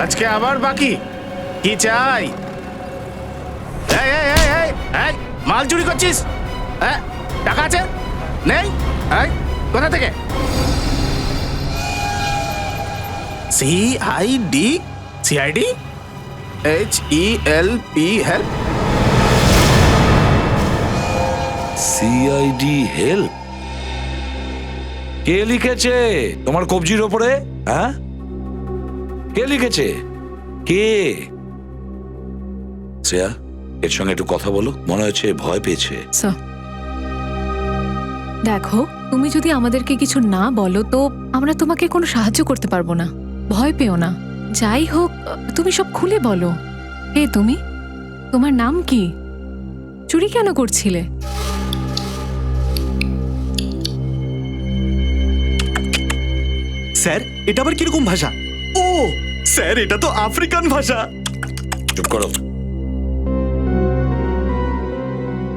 আজকে আবার বাকি কি চাই? মাল চুরি করছিস? হ্যাঁ, টাকা আছে নেই? কোথা থেকে? CID CID HELP help CID help? কে লিখেছে তোমার কবজির ওপরে? হ্যাঁ, কে লিখেছে? কে? শ্রেয়া, এর সঙ্গে একটু কথা বলো, মনে হচ্ছে ভয় পেয়েছে। স্যার দেখো, তুমি যদি আমাদেরকে কিছু না বলো তো আমরা তোমাকে কোনো সাহায্য করতে পারবো না। ভয় পেও না। যাই হোক, তুমি সব খুলে বলো। কে তুমি? তোমার নাম কি? চুরি কেন করছিলে? স্যার, এটা আবার কিরকম ভাষা? ও স্যার, এটা তো আফ্রিকান ভাষা। চুপ করো।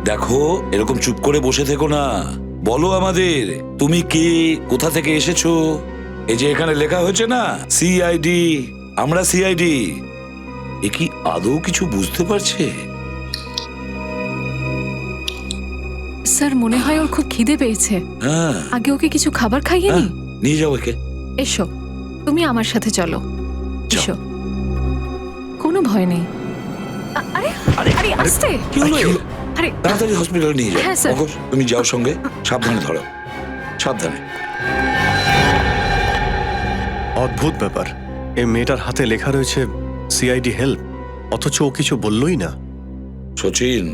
দেখো, এরকম চুপ করে বসে থেকো না, বলো আমাদের তুমি কে, কোথা থেকে এসেছো। এই যে এখানে লেখা হয়েছে না সিআইডি, আমরা সিআইডি, এ কি আদৌ কিছু বুঝতে পারছে? স্যার, মনে হয় ওর খুব খিদে পেয়েছে। হ্যাঁ, আগে ওকে কিছু খাবার খাইয়ে নি। নিয়ে যাও একে। এসো, তুমি আমার সাথে চলো। এসো, কোনো ভয় নেই। আরে আরে আরে আস্তে। কি হলো? আরে তাড়াতাড়ি হসপিটালে নিয়ে যাও। হ্যাঁ, স্যার। অঘোষ, তুমি যাও সঙ্গে, সাবধানে ধরো, সাবধানে। অদ্ভুত ব্যাপার, এই মেয়েটার হাতে লেখা রয়েছে সিআইডি হেল্প, অথচ ও কিছু বললই না। সচিন,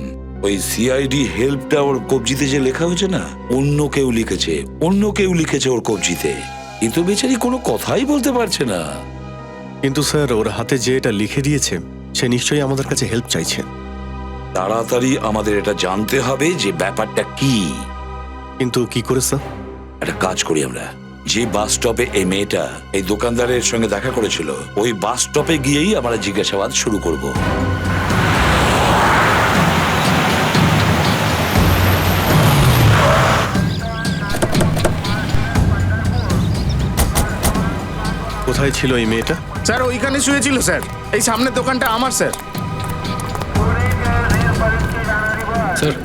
ওই সিআইডি হেল্পটা ওর কবজিতে যে লেখা হয়েছে না, অন্য কেউ লিখেছে, অন্য কেউ লিখেছে ওর কবজিতে, কিন্তু বেচারি কোনো কথাই বলতে পারছে না। কিন্তু স্যার, ওর হাতে যে এটা লিখে দিয়েছে সে নিশ্চয়ই আমাদের কাছে হেল্প চাইছে। তাড়াতাড়ি আমাদের এটা জানতে হবে যে ব্যাপারটা কি। কিন্তু কি করে স্যার? একটা কাজ করি আমরা, যে বাস স্টপে এই মেয়েটা এই দোকানদারের সঙ্গে দেখা করেছিল, ওই বাস স্টপে গিয়েই আমরা জিজ্ঞাসাবাদ শুরু করব। কোথায় ছিল এই মেয়েটা? স্যার, ওইখানে শুয়েছিল স্যার। এই সামনের দোকানটা আমার স্যার। স্যার,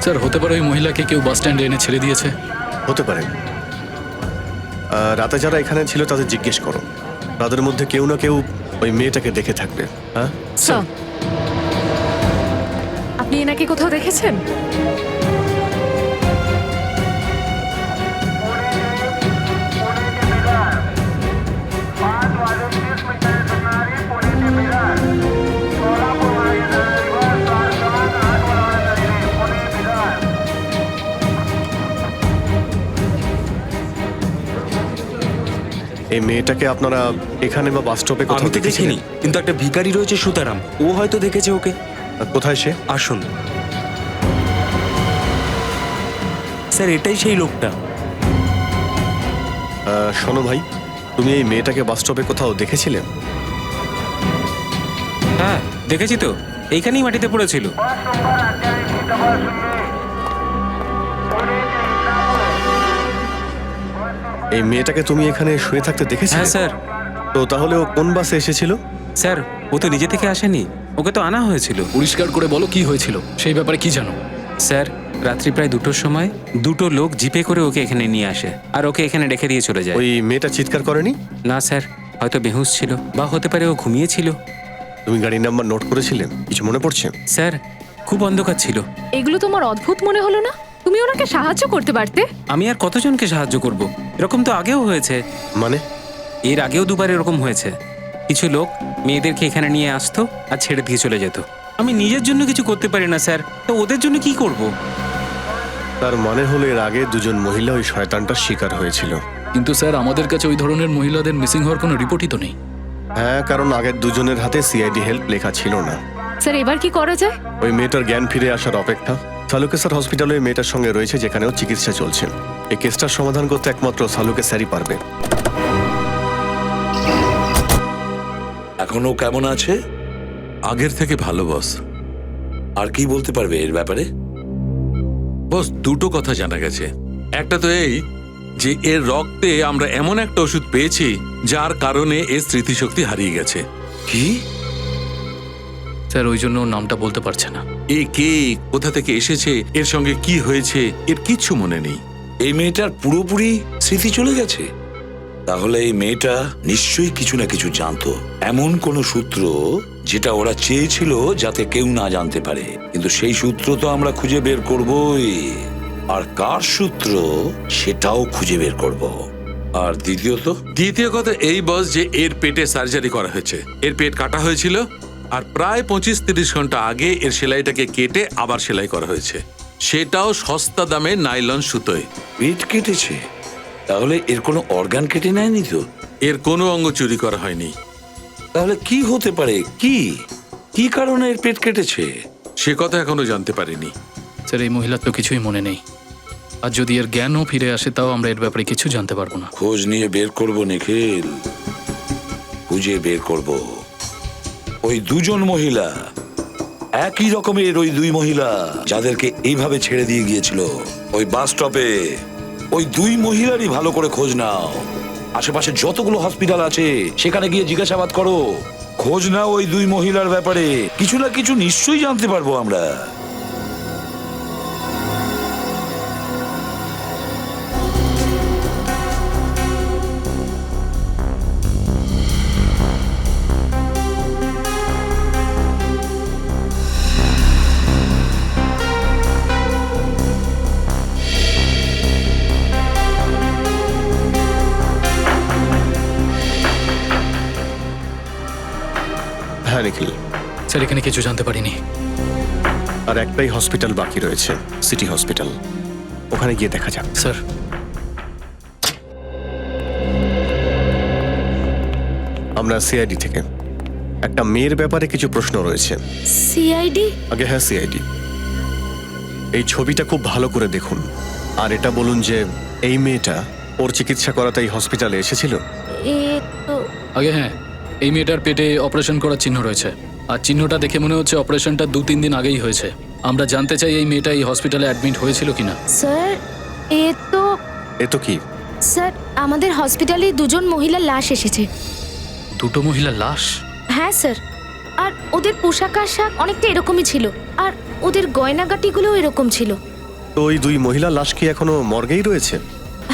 স্যার হতে পারে ওই মহিলাকে কেউ বাস স্ট্যান্ডে এনে ছেড়ে দিয়েছে। হতে পারে। রাতে যারা এখানে ছিল তাদের জিজ্ঞেস করো, তাদের মধ্যে কেউ না কেউ ওই মেয়েটাকে দেখে থাকবে। হ্যাঁ স্যার, আপনি এনাকে কোথাও দেখেছেন? এই মেয়েটাকে আপনারা এখানে বা বাস স্টপে কোথাও আমি তো দেখিনি, কিন্তু একটা ভিখারি রয়েছে সুতারাম, ও হয়তো দেখেছে ওকে। কোথায় সে? আসুন স্যার, এটাই সেই লোকটা। শোনো ভাই, তুমি এই মেয়েটাকে বাস স্টপে কোথাও দেখেছিলে? হ্যাঁ দেখেছি তো, এইখানেই মাটিতে পড়েছিল। এই মেয়েটাকে তুমি এখানে শুয়ে থাকতে দেখেছিলে? হ্যাঁ স্যার। তো তাহলে ও কোন বাসে এসেছিল? স্যার ও তো নিজে থেকে আসেনি, ওকে তো আনা হয়েছিল। পরিষ্কার করে বলো কি হয়েছিল, সেই ব্যাপারে কি জানো? স্যার রাত্রি প্রায় 2টোর সময় 2টো লোক জিপে করে ওকে এখানে নিয়ে আসে আর ওকে এখানে রেখে দিয়ে চলে যায়। ওই মেয়েটা চিৎকার করেনি? না স্যার, হয়তো বেহুশ ছিল বা হতে পারে ও ঘুমিয়েছিল। তুমি গাড়ির নাম্বার নোট করেছিলে? কিছু মনে পড়ছে? স্যার খুব অন্ধকার ছিল। এগুলো তোমার অদ্ভুত মনে হলো না? তুমি ওনাকে সাহায্য করতে পারতে। আমি আর কতজনকে সাহায্য করব? এরকম তো আগেও হয়েছে। মানে? এর আগেও 2বার এরকম হয়েছে। কিছু লোক মেয়েদেরকে এখানে নিয়ে আসতো আর ছেড়ে দিয়ে চলে যেত। আমি নিজের জন্য কিছু করতে পারি না স্যার, তো ওদের জন্য কি করব? তার মানে হলো এর আগে দুজন মহিলা ওই শয়তানটার শিকার হয়েছিল। কিন্তু স্যার আমাদের কাছে ওই ধরনের মহিলাদের মিসিং হওয়ার কোনো রিপোর্টই তো নেই। হ্যাঁ, কারণ আগের দুজনের হাতে সিআইডি হেল্প লেখা ছিল না। স্যার এবার কি করা যায়? ওই মেয়েটার জ্ঞান ফিরে আসার অপেক্ষা। সালুকেসার হসপিটালে ওই মেয়েটার সঙ্গে রয়েছে, যেখানেও চিকিৎসা চলছে। এই কেসটার সমাধান করতে একমাত্র সালুকেসারই পারবে। এখনো কেমন আছে? আগের থেকে ভালো বস। আর কি বলতে পারবে এর ব্যাপারে? বস, দুটো কথা জানা গেছে। একটা তো এই যে এর রক্তে আমরা এমন একটা ওষুধ পেয়েছি যার কারণে এর স্মৃতিশক্তি হারিয়ে গেছে। কি? স্যার ওই জন্য ওর নামটা বলতে পারছে না। এ কে, কোথা থেকে এসেছে, এর সঙ্গে কি হয়েছে, এর কিচ্ছু মনে নেই। এই মেয়েটার পুরোপুরি স্মৃতি চলে গেছে? তাহলে এই মেয়েটা নিশ্চয়ই কিছু না কিছু জানতো, এমন কোন সূত্র যেটা ওরা চেয়েছিল যাতে কেউ না জানতে পারে। কিন্তু সেই সূত্র তো আমরা খুঁজে বের করবই, আর কার সূত্র সেটাও খুঁজে বের করব। আর দ্বিতীয় কথা এই বস যে এর পেটে সার্জারি করা হয়েছে। এর পেট কাটা হয়েছিল আর প্রায় 25-30 ঘন্টা আগে এর সেলাইটাকে কেটে আবার সেলাই করা হয়েছে, সেটাও সস্তা দামে নাইলন সুতোয়। পেট কেটেছে? তাহলে এর কোনো অর্গান কেটে নেয়নি তো? এর কোনো অঙ্গ চুরি করা হয়নি। তাহলে কি হতে পারে? কি কি কারণে এর পেট কেটেছে? সে কথা এখনো জানতে পারিনি। স্যার এই মহিলার তো কিছুই মনে নেই, আর যদি এর জ্ঞানও ফিরে আসে তাও আমরা এর ব্যাপারে কিছু জানতে পারবো না। খোঁজ নিয়ে বের করব নিখিল, খুঁজে বের করব। ওই দুজন মহিলা, একই রকমের ওই দুই মহিলা যাদেরকে এইভাবে ছেড়ে দিয়ে গিয়েছিল ওই বাস স্টপে, ওই দুই মহিলারই ভালো করে খোঁজ নাও। আশেপাশে যতগুলো হসপিটাল আছে সেখানে গিয়ে জিজ্ঞাসাবাদ করো, খোঁজ নাও ওই দুই মহিলার ব্যাপারে। কিছু না কিছু নিশ্চয়ই জানতে পারবো আমরা। হ্যাঁ নিখিল, স্যার এখানে কিছু জানতে পারিনি। আর একটাই হসপিটাল বাকি রয়েছে, সিটি হসপিটাল। ওখানে গিয়ে দেখা যাক। স্যার আমরা সিআইডি থেকে একটা মেয়ের ব্যাপারে কিছু প্রশ্ন রয়েছে। সিআইডি? আগে হ্যাঁ, সিআইডি। এই ছবিটা খুব ভালো করে দেখুন, আর এটা বলুন যে এই মেয়েটা ওর চিকিৎসা করাতে এই হসপিটালে এসেছিল? এ তো আগে হ্যাঁ, এই মেয়েটার পেটে অপারেশন করার চিহ্ন রয়েছে, আর চিহ্নটা দেখে মনে হচ্ছে অপারেশনটা 2-3 দিন আগেই হয়েছে। আমরা জানতে চাই এই মেয়েটা এই হসপিটালে অ্যাডমিট হয়েছিল কিনা। স্যার এ তো কি? স্যার আমাদের হসপিটালে দুজন মহিলার লাশ এসেছে। দুটো মহিলার লাশ? হ্যাঁ স্যার, আর ওদের পোশাক আশাক অনেকটা এরকমই ছিল, আর ওদের গয়নাগাটিগুলোও এরকম ছিল। তো ওই দুই মহিলা লাশ কি এখনো মর্গেই রয়েছে?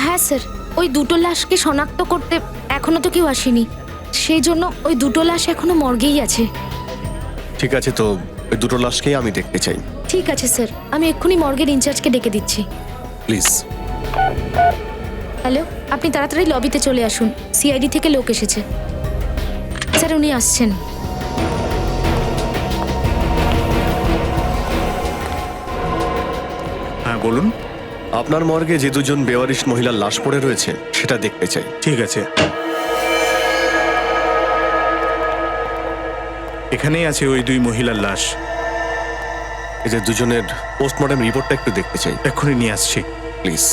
হ্যাঁ স্যার, ওই দুটো লাশকে শনাক্ত করতে এখনো তো কেউ আসেনি, সেই জন্য ওই দুটো লাশ এখনো মর্গেই আছে। ঠিক আছে, তো ওই দুটো লাশকেই আমি দেখতে চাই। ঠিক আছে স্যার, আমি এক্ষুনি মর্গের ইনচার্জকে ডেকে দিচ্ছি। প্লিজ। হ্যালো, আপনি তাড়াতাড়ি লবিতে চলে আসুন, সিআইডি থেকে লোক এসেছে। স্যার উনি আসছেন। হ্যাঁ বলুন। আপনার মর্গে যে দুজন বেওয়ারিশ মহিলার লাশ পড়ে রয়েছে সেটা দেখতে চাই। ঠিক আছে, এখানেই আছে ওই দুই মহিলার লাশ। এদের দুজনের পোস্টমর্টম রিপোর্টটা একটু দেখতে চাই। এক্ষুনি নিয়ে আসছি। প্লিজ।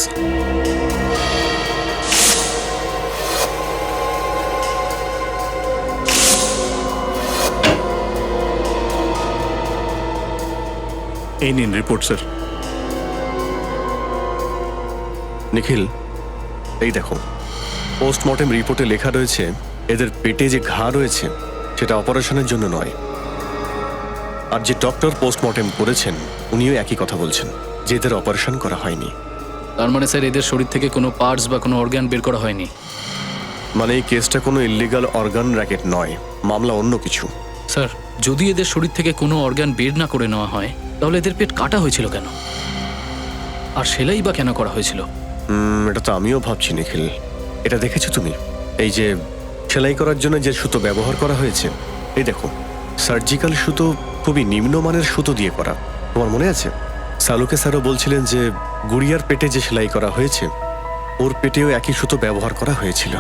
এই নিন রিপোর্ট স্যার। নিখিল, এই দেখো, পোস্টমর্টেম রিপোর্টে লেখা রয়েছে এদের পেটে যে ঘা রয়েছে সেটা অপারেশনের জন্য নয়। আর যে ডক্টর পোস্টমর্টেম করেছেন উনিও একই কথা বলছেন যে এদের অপারেশন করা হয়নি। তার মানে স্যার এদের শরীর থেকে কোনো পার্টস বা কোনো অর্গান বের করা হয়নি। মানে এই কেসটা কোনো ইলিগাল অর্গান র্যাকেট নয়, মামলা অন্য কিছু। স্যার যদি এদের শরীর থেকে কোনো অর্গান বের না করে নেওয়া হয় তাহলে এদের পেট কাটা হয়েছিল কেন, আর সেলাই বা কেন করা হয়েছিল? এটা তো আমিও ভাবছি নিখিল। এটা দেখেছো তুমি? এই যে সেলাই করার জন্য যে সুতো ব্যবহার করা হয়েছে, এই দেখো সার্জিক্যাল সুতো, খুবই নিম্নমানের সুতো দিয়ে করা। তোমার মনে আছে সালুকে স্যারও বলছিলেন যে গুড়িয়ার পেটে যে সেলাই করা হয়েছে ওর পেটেও একই সুতো ব্যবহার করা হয়েছিল।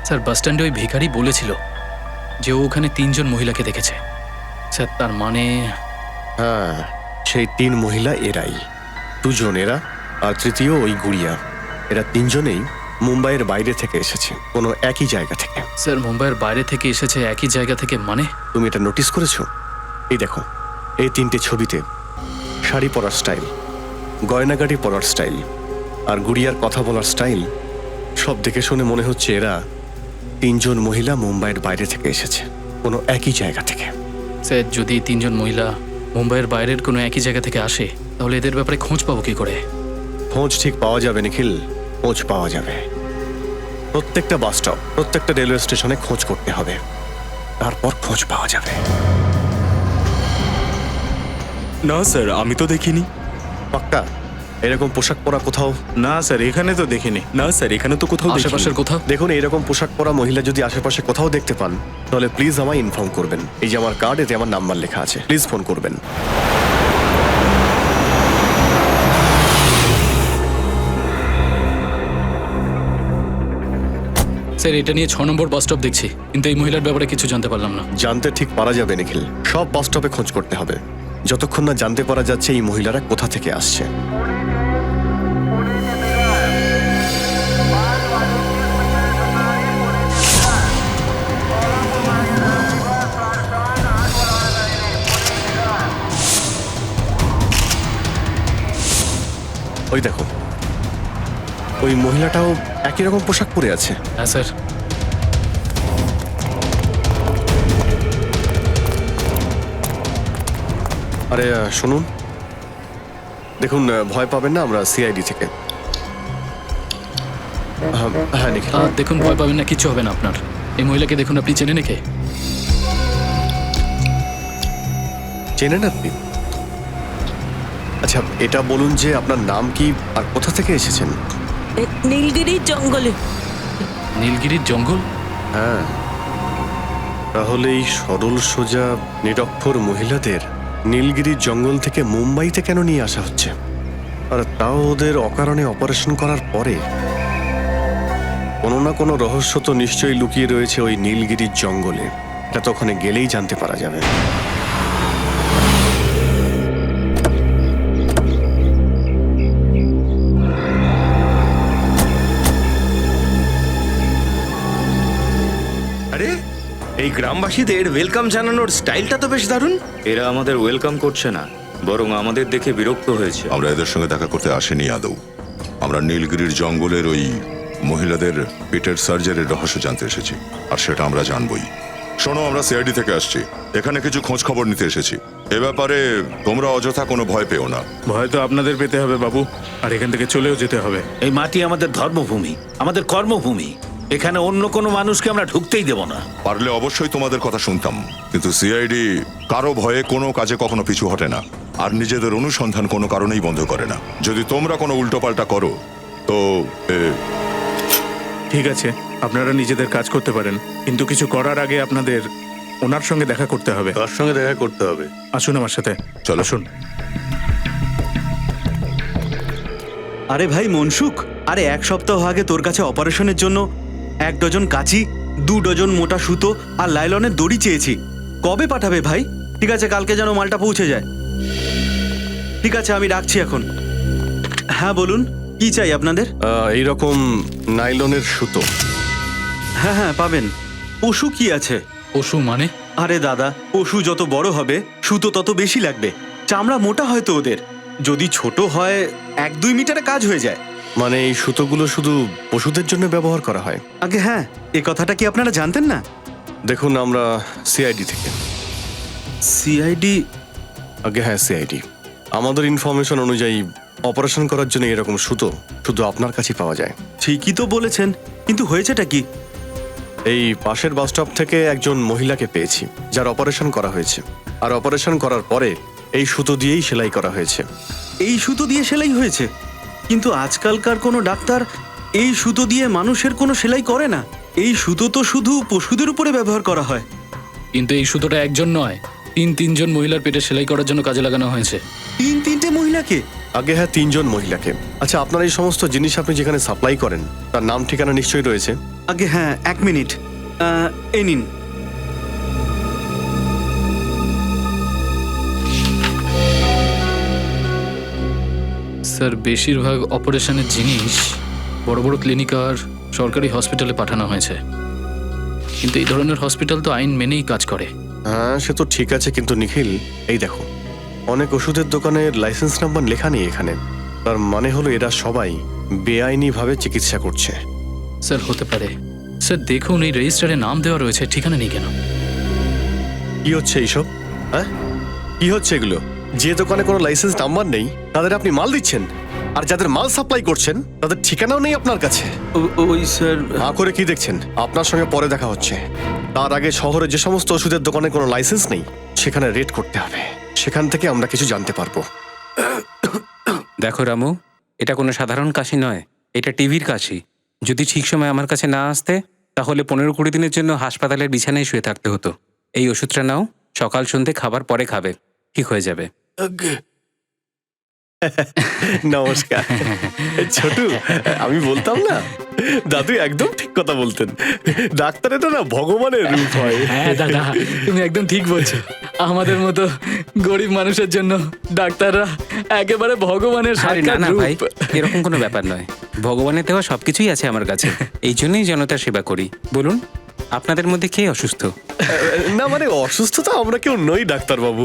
স্যার বাস স্ট্যান্ডে ওই ভিখারি বলেছিল যে ও ওখানে 3 জন মহিলাকে দেখেছে। স্যার তার মানে হ্যাঁ, সেই 3 মহিলা এরাই, 2 জন এরা আর তৃতীয় ওই গুড়িয়া। এরা 3 জনেই মুম্বাইয়ের বাইরে থেকে এসেছে, কোনো একই জায়গা থেকে। স্যার মুম্বাইয়ের বাইরে থেকে এসেছে একই জায়গা থেকে মানে? তুমি এটা নোটিস করেছো? এই দেখো এই 3টে ছবিতে শাড়ি পরার স্টাইল, গয়নাগাটি পরার স্টাইল আর গুড়িয়ার কথা বলার স্টাইল, সব দেখে শুনে মনে হচ্ছে এরা 3 জন মহিলা মুম্বাইয়ের বাইরে থেকে এসেছে, কোনো একই জায়গা থেকে। স্যার যদি 3 জন মহিলা মুম্বাইয়ের বাইরের কোনো একই জায়গা থেকে আসে তাহলে এদের ব্যাপারে খোঁজ পাবো কি করে? খোঁজ ঠিক পাওয়া যাবে নিখিল, খোঁজ পাওয়া যাবে। প্রত্যেকটা বাস স্টপ, প্রত্যেকটা রেলওয়ে স্টেশনে খোঁজ করতে হবে, তারপর খোঁজ পাওয়া যাবে। না স্যার, আমি তো দেখিনি। পাক্কা এরকম পোশাক পরা কোথাও? না স্যার, এখানে তো দেখিনি। না স্যার, এখানে তো কোথাও দেখিনি। আশেপাশের কোথাও? দেখুন এরকম পোশাক পরা মহিলা যদি আশেপাশে কোথাও দেখতে পান তাহলে প্লিজ আমায় ইনফর্ম করবেন। এই যে আমার কার্ড, এতে আমার নাম্বার লেখা আছে, প্লিজ ফোন করবেন। স্যার এটা নিয়ে 6 নম্বর বাস স্টপ দেখছি, কিন্তু এই মহিলার ব্যাপারে কিছু জানতে পারলাম না। জানতে ঠিক পারা যাবে নিখিল, সব বাস স্টপে খোঁজ করতে হবে যতক্ষণ না জানতে পারা যাচ্ছে এই মহিলারা কোথা থেকে আসছে। ওই দেখো ওই মহিলাটাও একই রকম পোশাক পরে আছে। হ্যাঁ স্যার। আরে শুনুন, দেখুন ভয় পাবেন না, আমরা সিআইডি থেকে। হ্যাঁ নিখিল। দেখুন ভয় পাবেন না, কিচ্ছু হবে না আপনার। এই মহিলাকে দেখুন, আপনি চেনেন একে? চেনেন আপনি? আচ্ছা এটা বলুন যে আপনার নাম কি আর কোথা থেকে এসেছেন? নীলগিরির জঙ্গলে। নীলগিরির জঙ্গল? হ্যাঁ, তাহলে এই সরল সোজা নিরক্ষর মহিলাদের নীলগিরির জঙ্গল থেকে মুম্বাইতে কেন নিয়ে আসা হচ্ছে, আর তাও ওদের অকারণে অপারেশন করার পরে? কোনো না কোনো রহস্য তো নিশ্চয়ই লুকিয়ে রয়েছে ওই নীলগিরির জঙ্গলে, এটা তো ওখানে গেলেই জানতে পারা যাবে। আরে এই গ্রামবাসীদের ওয়েলকাম জানানোর স্টাইলটা তো বেশ দারুণ। এরা আমাদের ওয়েলকাম করছে না, বরং আমাদের দেখে বিরক্ত হয়েছে। আমরা এদের সঙ্গে দেখা করতে আসিনি আদৌ। আমরা নীলগিরির জঙ্গলের ওই মহিলাদের পেটের সার্জারির রহস্য জানতে এসেছি, আর সেটা আমরা জানবই। শোনো, আমরা সিআইডি থেকে আসছি, এখানে কিছু খোঁজ খবর নিতে এসেছি। এ ব্যাপারে তোমরা অযথা কোনো ভয় পেও না। ভয় তো আপনাদের পেতে হবে বাবু, আর এখান থেকে চলেও যেতে হবে। এই মাটি আমাদের ধর্মভূমি, আমাদের কর্মভূমি। এখানে অন্য কোনো মানুষকে আমরা ঢুকতেই দেব না। পারলে অবশ্যই তোমাদের কথা শুনতাম, কিন্তু সিআইডি কারো ভয়ে কোনো কাজে কখনো পিছু হটে না, আর নিজেদের অনুসন্ধান কোনো কারণেই বন্ধ করে না। যদি তোমরা কোনো উল্টোপাল্টা করো তো ঠিক আছে, আপনারা নিজেদের কাজ করতে পারেন, কিন্তু কিছু করার আগে আপনাদের ওনার সঙ্গে দেখা করতে হবে। তার সঙ্গে দেখা করতে হবে? আসুন আমার সাথে। চলো। আসুন। আরে ভাই মনসুখ, আরে 1 সপ্তাহ আগে তোর কাছে অপারেশনের জন্য 1 ডজন কাঁচি, 2 ডজন মোটা সুতো আর লাইলনের দড়ি চেয়েছি। কবে পাঠাবে ভাই? ঠিক আছে, কালকে যেন মালটা পৌঁছে যায়। ঠিক আছে, আমি রাখছি এখন। হ্যাঁ বলুন, কি চাই আপনাদের? এইরকম নাইলনের সুতো। হ্যাঁ হ্যাঁ পাবেন। পশু কি আছে? পশু মানে? আরে দাদা, পশু যত বড় হবে সুতো তত বেশি লাগবে। চামড়া মোটা হয়তো ওদের, যদি ছোট হয় 1-2 মিটারে কাজ হয়ে যায়। মানে এই সুতোগুলো শুধু পশুদের জন্য ব্যবহার করা হয়? আগে হ্যাঁ, এই কথাটা কি আপনারা জানতেন না? দেখুন, আমরা সিআইডি থেকে। সিআইডি? আগে হ্যাঁ, সিআইডি। আমাদের ইনফরমেশন অনুযায়ী অপারেশন করার জন্য এরকম সুতো শুধু আপনার কাছেই পাওয়া যায়। ঠিকই তো বলেছেন, কিন্তু হয়েছেটা কি? এই পাশের বাস স্টপ থেকে একজন মহিলাকে পেয়েছি যার অপারেশন করা হয়েছে, আর অপারেশন করার পরে এই সুতো দিয়েই সেলাই করা হয়েছে। এই সুতো দিয়ে সেলাই হয়েছে? কিন্তু আজকালকার কোনো ডাক্তার এই সুতো দিয়ে মানুষের কোনো সেলাই করে না। এই সুতো তো শুধু পশুদের উপরে ব্যবহার করা হয়। কিন্তু এই সুতোটা একজন নয়, তিনজন মহিলার পেটে সেলাই করার জন্য কাজে লাগানো হয়েছে। তিনটে মহিলাকে? আগে হ্যাঁ, 3 জন মহিলাকে। আচ্ছা, আপনার এই সমস্ত জিনিস আপনি যেখানে সাপ্লাই করেন তার নাম ঠিকানা নিশ্চয়ই রয়েছে? আগে হ্যাঁ, 1 মিনিট, এই নিন। স্যার, বেশিরভাগ অপারেশনের জিনিস বড় বড় ক্লিনিক আর সরকারি হসপিটালে পাঠানো হয়েছে, কিন্তু এই ধরনের হসপিটাল তো আইন মেনেই কাজ করে। হ্যাঁ, সে তো ঠিক আছে, কিন্তু নিখিল, এই দেখো, অনেক ওষুধের দোকানের লাইসেন্স নাম্বার লেখা নেই এখানে। তার মানে হলো এরা সবাই বেআইনিভাবে চিকিৎসা করছে। স্যার, হতে পারে। স্যার দেখুন, এই রেজিস্টারে নাম দেওয়া রয়েছে, ঠিকানা নেই কেন? কি হচ্ছে এইসব? হ্যাঁ, কি হচ্ছে এগুলো? যে দোকানে কোনো লাইসেন্স নাম্বার নেই তাদের আপনি মাল দিচ্ছেন, আর যাদের মাল সাপ্লাই করছেন তাদের ঠিকানাও নেই আপনার কাছে। ওই স্যার, হা করে কি দেখছেন? আপনার সঙ্গে পরে দেখা হচ্ছে। তার আগে শহরে যে সমস্ত ওষুধের দোকানে কোনো লাইসেন্স নেই সেখানে রেড করতে হবে, সেখান থেকে আমরা কিছু জানতে পারবো। দেখো রামু, এটা কোনো সাধারণ কাশি নয়, এটা টিভির কাশি। যদি ঠিক সময় আমার কাছে না আসতে তাহলে 15-20 দিনের জন্য হাসপাতালের বিছানায় শুয়ে থাকতে হতো। এই ওষুধটা নাও, সকাল সন্ধে খাবার পরে খাবে, ঠিক হয়ে যাবে। নমস্কার ছোটু, আমি বলতাম না, দাদু একদম ঠিক কথা বলতেন। ডাক্তার এটা না ভগবানের রূপ হয়। হ্যাঁ দাদা, তুমি একদম ঠিক বলছো। আমাদের মতো গরিব মানুষের জন্য ডাক্তাররা একেবারে ভগবানের আরে না সাক্ষাৎ না ভাই, রূপ। এরকম কোনো ব্যাপার নয়। ভগবানের দেওয়া সবকিছুই আছে আমার কাছে, এই জন্যই জনতার সেবা করি। বলুন, আপনাদের মধ্যে কে অসুস্থ? না মানে অসুস্থ তো আমরা কেউ নই ডাক্তার বাবু,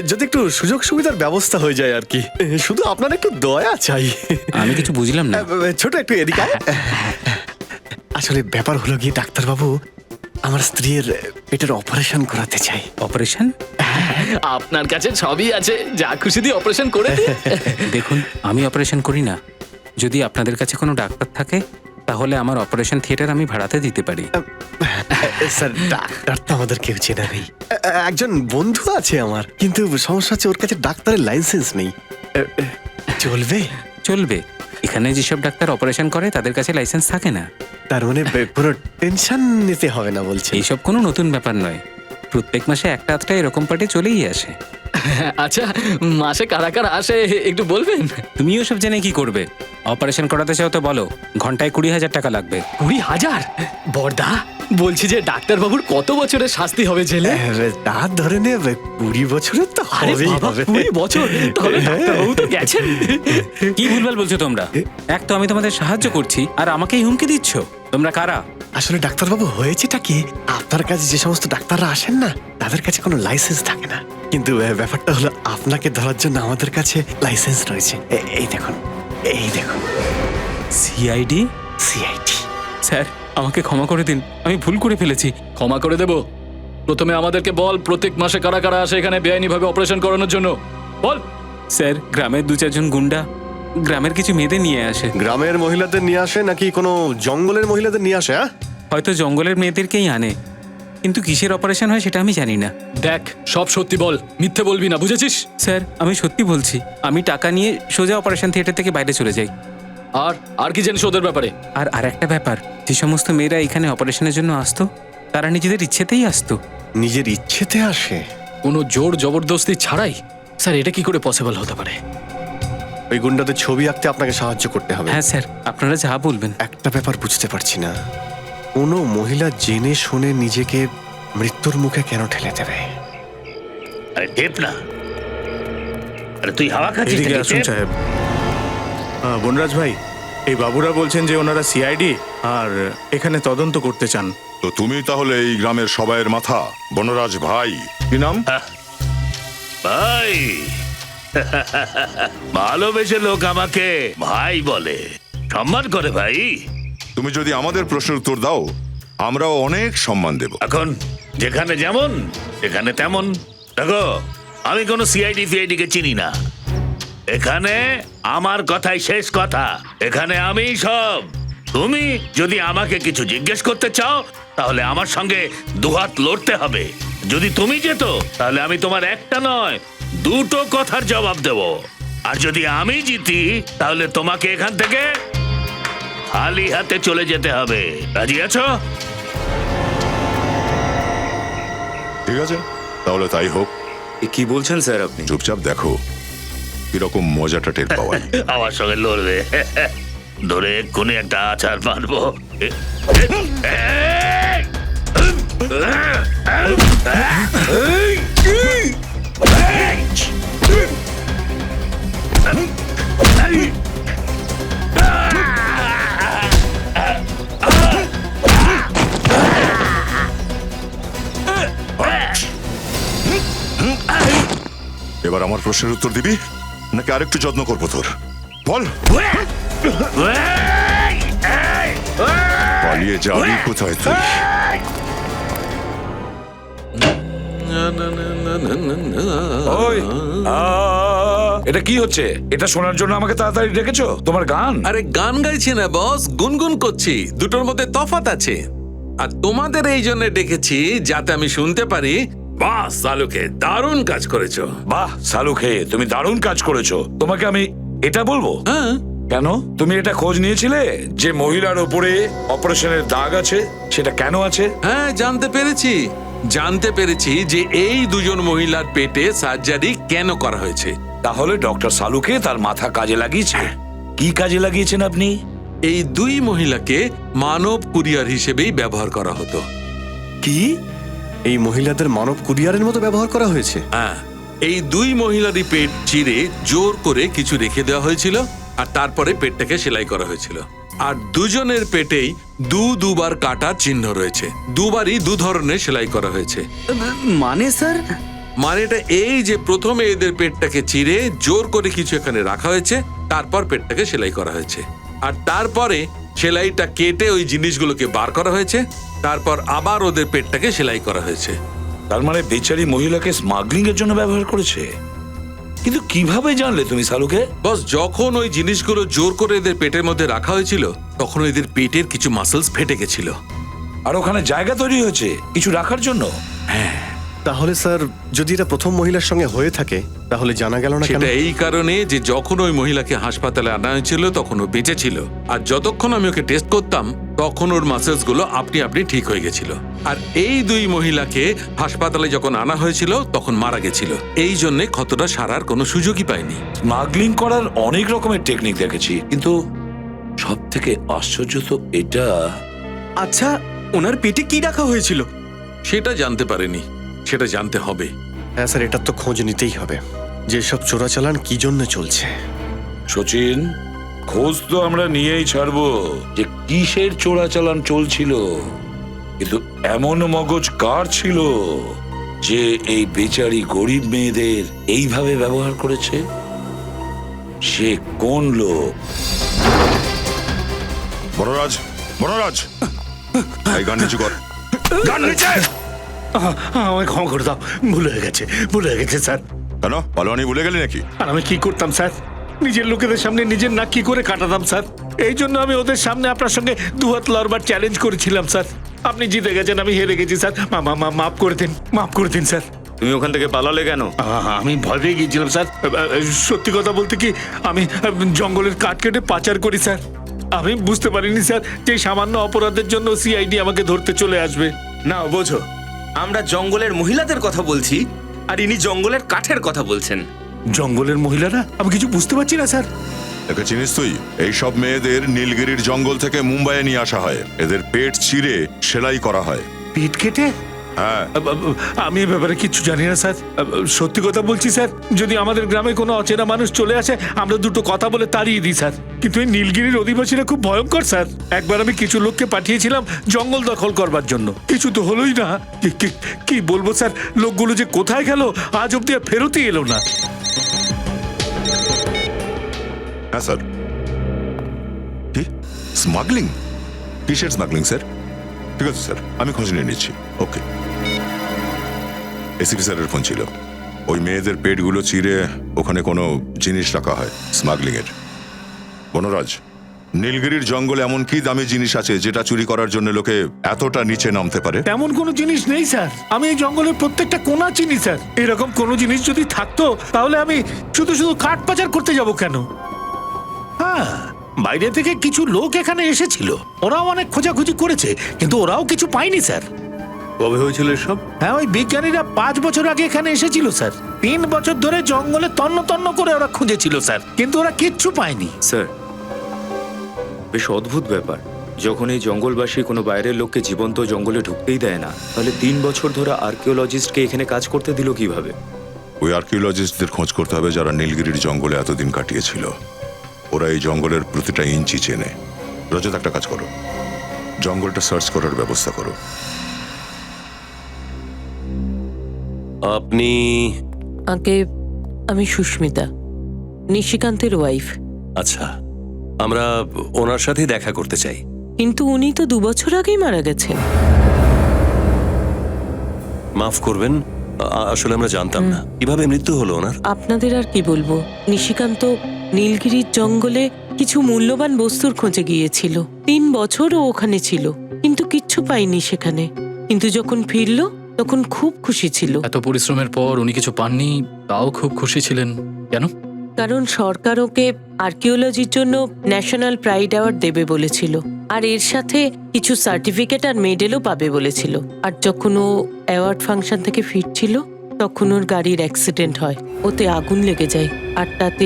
যদি একটু সুযোগ সুবিধার ব্যবস্থা হয়ে যায় আর কি। শুধু আপনার একটু দয়া চাই। আমি কিছু বুঝলাম না। ছোট একটু এদিকে আয়। আসলে ব্যাপার হলো কি ডাক্তার বাবু, আমার স্ত্রীর পেটের অপারেশন করাতে চাই। অপারেশন? আপনার কাছে সবই আছে, যা খুশি দিয়ে অপারেশন করে দিন। দেখুন, আমি অপারেশন করি না। যদি আপনাদের কাছে কোনো ডাক্তার থাকে তাহলে আমার অপারেশন থিয়েটার আমি ভাড়াতে দিতে পারি। স্যার, ডাক্তার তো আমাদের কেউ চেনা নেই। একজন বন্ধু আছে আমার, কিন্তু সমস্যা হচ্ছে ওর কাছে ডাক্তারের লাইসেন্স নেই। চলবে? চলবে। এখানে যেসব ডাক্তার অপারেশন করে তাদের কাছে লাইসেন্স থাকে না। তার মানে কোনো টেনশন নিতে হবে না বলছে? এইসব কোনো নতুন ব্যাপার নয়, প্রত্যেক মাসে একটা আধটা এরকম পার্টি চলেই আসে। আচ্ছা, মাসে কারা কারা আসে একটু বলবেন? তুমিও সব জেনে কি করবে? অপারেশন করাতে চাও তো বলো, ঘন্টায় 20,000 টাকা লাগবে। 20,000? বড়দা, বলছি যে ডাক্তারবাবুর কত বছরের শাস্তি হবে জেলে? তা ধরে নেবে 20 বছরের তো আরে হবেই বাবা, হবে। 20 বছর? তাহলে ডাক্তারবাবু তো গেছেন। কি ভুলভাল বলছো তোমরা? এক তো আমি তোমাদের সাহায্য করছি, আর আমাকেই হুমকি দিচ্ছ। তোমরা কারা? আসলে ডাক্তারবাবু হয়েছেটা কি, আপনার কাছে যে সমস্ত ডাক্তাররা আসেন না তাদের কাছে কোনো লাইসেন্স থাকে না, কিন্তু ব্যাপারটা হলো আপনাকে ধরার জন্য আমাদের কাছে লাইসেন্স রয়েছে। এই দেখুন, এই দেখুন। সিআইডি? সিআইডি। স্যার, আমাকে ক্ষমা করে দিন, আমি ভুল করে ফেলেছি। ক্ষমা করে দেব? প্রথমে আমাদেরকে বল, প্রত্যেক মাসে কারা কারা আসে এখানে বেআইনিভাবে অপারেশন করানোর জন্য? বল। স্যার, গ্রামের 2-4 জন গুন্ডা গ্রামের কিছু মেয়েদের নিয়ে আসে। গ্রামের মহিলাদের নিয়ে আসে নাকি কোনো জঙ্গলের মহিলাদের নিয়ে আসে? হয়তো জঙ্গলের মেয়েদেরকেই আনে, কিন্তু কিসের অপারেশন হয় সেটা আমি জানি না। দেখ, সব সত্যি বল, মিথ্যে বলবি না, বুঝেছিস? স্যার, আমি সত্যি বলছি। আমি টাকা নিয়ে সোজা অপারেশন থিয়েটার থেকে বাইরে চলে যাই। আর কি জানিস ওদের ব্যাপারে? আর একটা ব্যাপার, যে সমস্ত মেয়েরা এখানে অপারেশনের জন্য আসতো তারা নিজেদের ইচ্ছেতেই আসতো। নিজের ইচ্ছেতে আসে? কোনো জোর জবরদস্তি ছাড়াই? স্যার, এটা কি করে পসিবল হতে পারে? ওই গুন্ডাদের ছবি আঁকতে আপনাকে সাহায্য করতে হবে। হ্যাঁ স্যার, আপনারা যা বলবেন। একটা ব্যাপার বুঝতে পারছি না, কোনো মহিলা জেনে শুনে নিজেকে মৃত্যুর মুখে কেন ঠেলে দেবে? আরে দেব না, আরে তুই হাওয়া খাচ্ছিস এদিকে নাকি, আসুন দেব? সাহেব। বনরাজ ভাই, এই বাবুরা বলছেন যে ওনারা সিআইডি আর এখানে তদন্ত করতে চান। তো তুমি তাহলে এই গ্রামের সবাইয়ের মাথা, বনরাজ ভাই। কি নাম? ভাই, ভালোবেসে লোক আমাকে ভাই বলে। সম্মান করে ভাই। তুমি যদি আমাদের প্রশ্নের উত্তর দাও আমরাও অনেক সম্মান দেব। এখন যেখানে যেমন এখানে তেমন। দেখো, আমি কোনো সিআইডি ফিআইডি কে চিনি না। এখানে আমার কথাই শেষ কথা। এখানে আমি সব। তুমি যদি আমাকে কিছু জিজ্ঞেস করতে চাও তাহলে আমার সঙ্গে দুহাত লড়তে হবে। যদি তুমি যেত তাহলে আমি তোমার একটা নয় দুটো কথার জবাব দেব। আর যদি আমি জিতি তাহলে তোমাকে এখান থেকে খালি হাতে চলে যেতে হবে। রাজি আছো? ঠিক আছে, তাহলে তাই হোক। কি বলছেন স্যার আপনি? চুপচাপ দেখো কিরকম মজাটা টের পাওয়া। আমার সঙ্গে লড়বে? ধরে এক্ষুনি একটা আচার মারবো। এবার আমার প্রশ্নের উত্তর দিবি নাকি আরেকটু যত্ন করবো তোর? বল। পালিয়ে যাবি কোথায় তুই? ওই এটা কি হচ্ছে? এটা শোনার জন্য আমাকে তাড়াতাড়ি ডেকেছো? তোমার গান? আরে গান গাইছি না বস, গুনগুন করছি। দুটোর মধ্যে তফাৎ আছে। আর তোমাদের এই জন্য ডেকেছি যাতে আমি শুনতে পারি। বাহ সালুকে, দারুণ কাজ করেছো। বাহ সালুকে, তুমি দারুণ কাজ করেছো। তোমাকে আমি এটা বলবো? হ্যাঁ। কেন? তুমি এটা খোঁজ নিয়েছিলে যে মহিলার উপরে অপারেশনের দাগ আছে? সেটা কেন আছে? হ্যাঁ, জানতে পেরেছি যে এই দুজন মহিলার পেটে সার্জারি কেন করা হয়েছে। তাহলে ডক্টর সালুকে তার মাথা কাজে লাগিয়েছে। কি কাজে লাগিয়েছেন আপনি? এই দুই মহিলাকে মানব কুরিয়ার হিসেবেই ব্যবহার করা হতো। কি এই মহিলাদের মানব কুরিয়ারের মতো ব্যবহার করা হয়েছে? হ্যাঁ, এই দুই মহিলারই পেট চিরে জোর করে কিছু রেখে দেওয়া হয়েছিল আর তারপরে পেটটাকে সেলাই করা হয়েছিল। আর দুজনের পেটেই দুবার কাটার চিহ্ন রয়েছে। দুবারই দু ধরনের সেলাই করা হয়েছে। মানে স্যার? মানেটা এই যে প্রথমে এদের পেটটাকে চিরে জোর করে কিছু এখানে রাখা হয়েছে, তারপর পেটটাকে সেলাই করা হয়েছে। আর তারপরে সেলাইটা কেটে ওই জিনিসগুলোকে বার করা হয়েছে, তারপর আবার ওদের পেটটাকে সেলাই করা হয়েছে। তার মানে বেচারি মহিলাকে স্মাগলিং এর জন্য ব্যবহার করেছে। কিন্তু কিভাবে জানলে তুমি সালুকে? বস, যখন ওই জিনিসগুলো জোর করে এদের পেটের মধ্যে রাখা হয়েছিল তখন এদের পেটের কিছু মাসলস ফেটে গেছিল। আর ওখানে জায়গা তৈরি হয়েছে কিছু রাখার জন্য। হ্যাঁ। তাহলে স্যার যদি এটা প্রথম মহিলার সঙ্গে হয়ে থাকে তাহলে জানা গেল না কেন? সেটা এই কারণে যে যখন ওই মহিলাকে হাসপাতালে আনা হয়েছিল তখন ও বেঁচে ছিল। আর যতক্ষণ আমি ওকে টেস্ট করতাম তখন ওর মাসেলস গুলো আপনি আপনি ঠিক হয়ে গেছিল। আর এই দুই মহিলাকে হাসপাতালে যখন আনা হয়েছিল তখন মারা গেছিল। এই জন্য ক্ষতটা সারার কোনো সুযোগই পায়নি। স্মাগলিং করার অনেক রকমের টেকনিক দেখেছি, কিন্তু সব থেকে আশ্চর্য তো এটা। আচ্ছা, ওনার পেটে কি রাখা হয়েছিল? সেটা জানতে পারেনি, সেটা জানতে হবে। হ্যাঁ স্যার, এটার তো খোঁজ নিতেই হবে যে সব চোরাচালান কি জন্য চলছে। সচিন, খোঁজ তো আমরা নিয়েই ছাড়বো যে কিসের চোরাচালান চলছিল, কিন্তু এমন মগজ কার ছিল যে এই বেচারি গরিব মেয়েদের এইভাবে ব্যবহার করেছে? সে কোন লোক? বনরাজ, বনরাজ, এই গান নিচু কর। গান নিচে! আমায় ক্ষমা করে দাও, ভুলে গেছে স্যার। কেন পালোয়ানি ভুলে গেলি নাকি? আর আমি কি করতাম স্যার? নিজের লোকেদের সামনে নিজের নাক কি করে কাটাতাম স্যার। এই জন্য আমি ওদের সামনে আপনার সঙ্গে দুহাত লড়বার চ্যালেঞ্জ করেছিলাম স্যার। আপনি জিতে গেছেন, আমি হেরে গেছি স্যার। মাফ করে দিন স্যার। তুমি ওখান থেকে পালালে কেন? আমি ভয় পেয়ে গিয়েছিলাম স্যার। সত্যি কথা বলতে কি, আমি জঙ্গলের কাঠ কেটে পাচার করি স্যার। আমি বুঝতে পারিনি স্যার যে সামান্য অপরাধের জন্য সিআইডি আমাকে ধরতে চলে আসবে। না বোঝো, আমরা জঙ্গলের মহিলাদের কথা বলছি আর ইনি জঙ্গলের কাঠের কথা বলছেন। জঙ্গলের মহিলারা? আমি কিছু বুঝতে পারছি না স্যার। একে চিনিস তুই? এইসব মেয়েদের নীলগিরির জঙ্গল থেকে মুম্বাইয়ে নিয়ে আসা হয়। এদের পেট চিরে সেলাই করা হয়। পেট কেটে? হ্যাঁ। আমি এ ব্যাপারে কিছু জানি না স্যার। সত্যি কথা বলছি স্যার, যদি আমাদের গ্রামে কোনো অচেনা মানুষ চলে আসে আমরা দুটো কথা বলে তাড়িয়ে দিই স্যার। কিন্তু এই নীলগিরির অধিবাসীরা খুব ভয়ঙ্কর স্যার। একবার আমি কিছু লোককে পাঠিয়েছিলাম জঙ্গল দখল করবার জন্য, কিছু তো হলোই না। কি বলবো স্যার, লোকগুলো যে কোথায় গেল আজ অব্দি আর ফেরতই এলো না। হ্যাঁ স্যার। কি? স্মাগলিং? কিসের স্মাগলিং স্যার? ঠিক আছে স্যার, আমি খোঁজ নিয়ে নিচ্ছি। ওকে। এসিপি স্যারের ফোন ছিল। ওই মেয়েদের পেটগুলো চিরে ওখানে কোনো জিনিস রাখা হয় স্মাগলিং এর। বনরাজ, নীলগিরির জঙ্গলে এমন কি দামি জিনিস আছে যেটা চুরি করার জন্য লোকে এতটা নিচে নামতে পারে? তেমন কোনো জিনিস নেই স্যার। আমি এই জঙ্গলের প্রত্যেকটা কোণা চিনি স্যার। এরকম কোনো জিনিস যদি থাকতো তাহলে আমি শুধু শুধু কাঠ পাচার করতে যাব কেন? হ্যাঁ, বাইরে থেকে কিছু লোক এখানে এসেছিল, ওরাও অনেক খোঁজাখুঁজি করেছে, কিন্তু ওরাও কিছু পায়নি স্যার। কবে হয়েছিল এসব? হ্যাঁ, ওই বিজ্ঞানীরা 5 বছর আগে এখানে এসেছিল স্যার। 3 বছর ধরে জঙ্গলে তন্ন তন্ন করে ওরা খুঁজেছিল স্যার, কিন্তু ওরা কিচ্ছু পায়নি। স্যার, বেশ অদ্ভুত ব্যাপার। যখন এই জঙ্গলবাসী কোনো বাইরের লোককে জীবন্ত জঙ্গলে ঢুকতেই দেয় না, তাহলে 3 বছর ধরে আর্কিওলজিস্টকে এখানে কাজ করতে দিল কিভাবে? ওই আর্কিওলজিস্টদের খোঁজ করতে হবে যারা নীলগিরির জঙ্গলে এতদিন কাটিয়েছিল। ওরা এই জঙ্গলের প্রতিটা ইঞ্চি চেনে। রজত, একটা কাজ করো, জঙ্গলটা সার্চ করার ব্যবস্থা করো। আপনি? আগে আমি সুস্মিতা, নিশিকান্তের ওয়াইফ। আচ্ছা, আমরা ওনার সাথে দেখা করতে চাই। কিন্তু উনি তো 2 বছর আগেই মারা গেছেন। মাফ করবেন, আসলে আমরা জানতাম না কিভাবে মৃত্যু হলো ওনার। আপনাদের আর কি বলবো, নিশিকান্ত নীলগিরির জঙ্গলে কিছু মূল্যবান বস্তুর খোঁজে গিয়েছিল। 3 বছরও ওখানে ছিল, কিন্তু কিচ্ছু পাইনি সেখানে। কিন্তু যখন ফিরলো তখন খুব খুশি ছিল। এত পরিশ্রমের পর উনি কিছু পাননি, তাও খুব খুশি ছিলেন কেন? কারণ সরকার ওকে আর্কিওলজির জন্য ন্যাশনাল প্রাইড অ্যাওয়ার্ড দেবে বলেছিল, আর এর সাথে কিছু সার্টিফিকেট আর মেডেলও পাবে বলেছিল। আর যখন ও অ্যাওয়ার্ড ফাংশন থেকে ফিরছিল তখন ওর গাড়ির অ্যাক্সিডেন্ট হয়, ওতে আগুন লেগে যায়, আর তাতে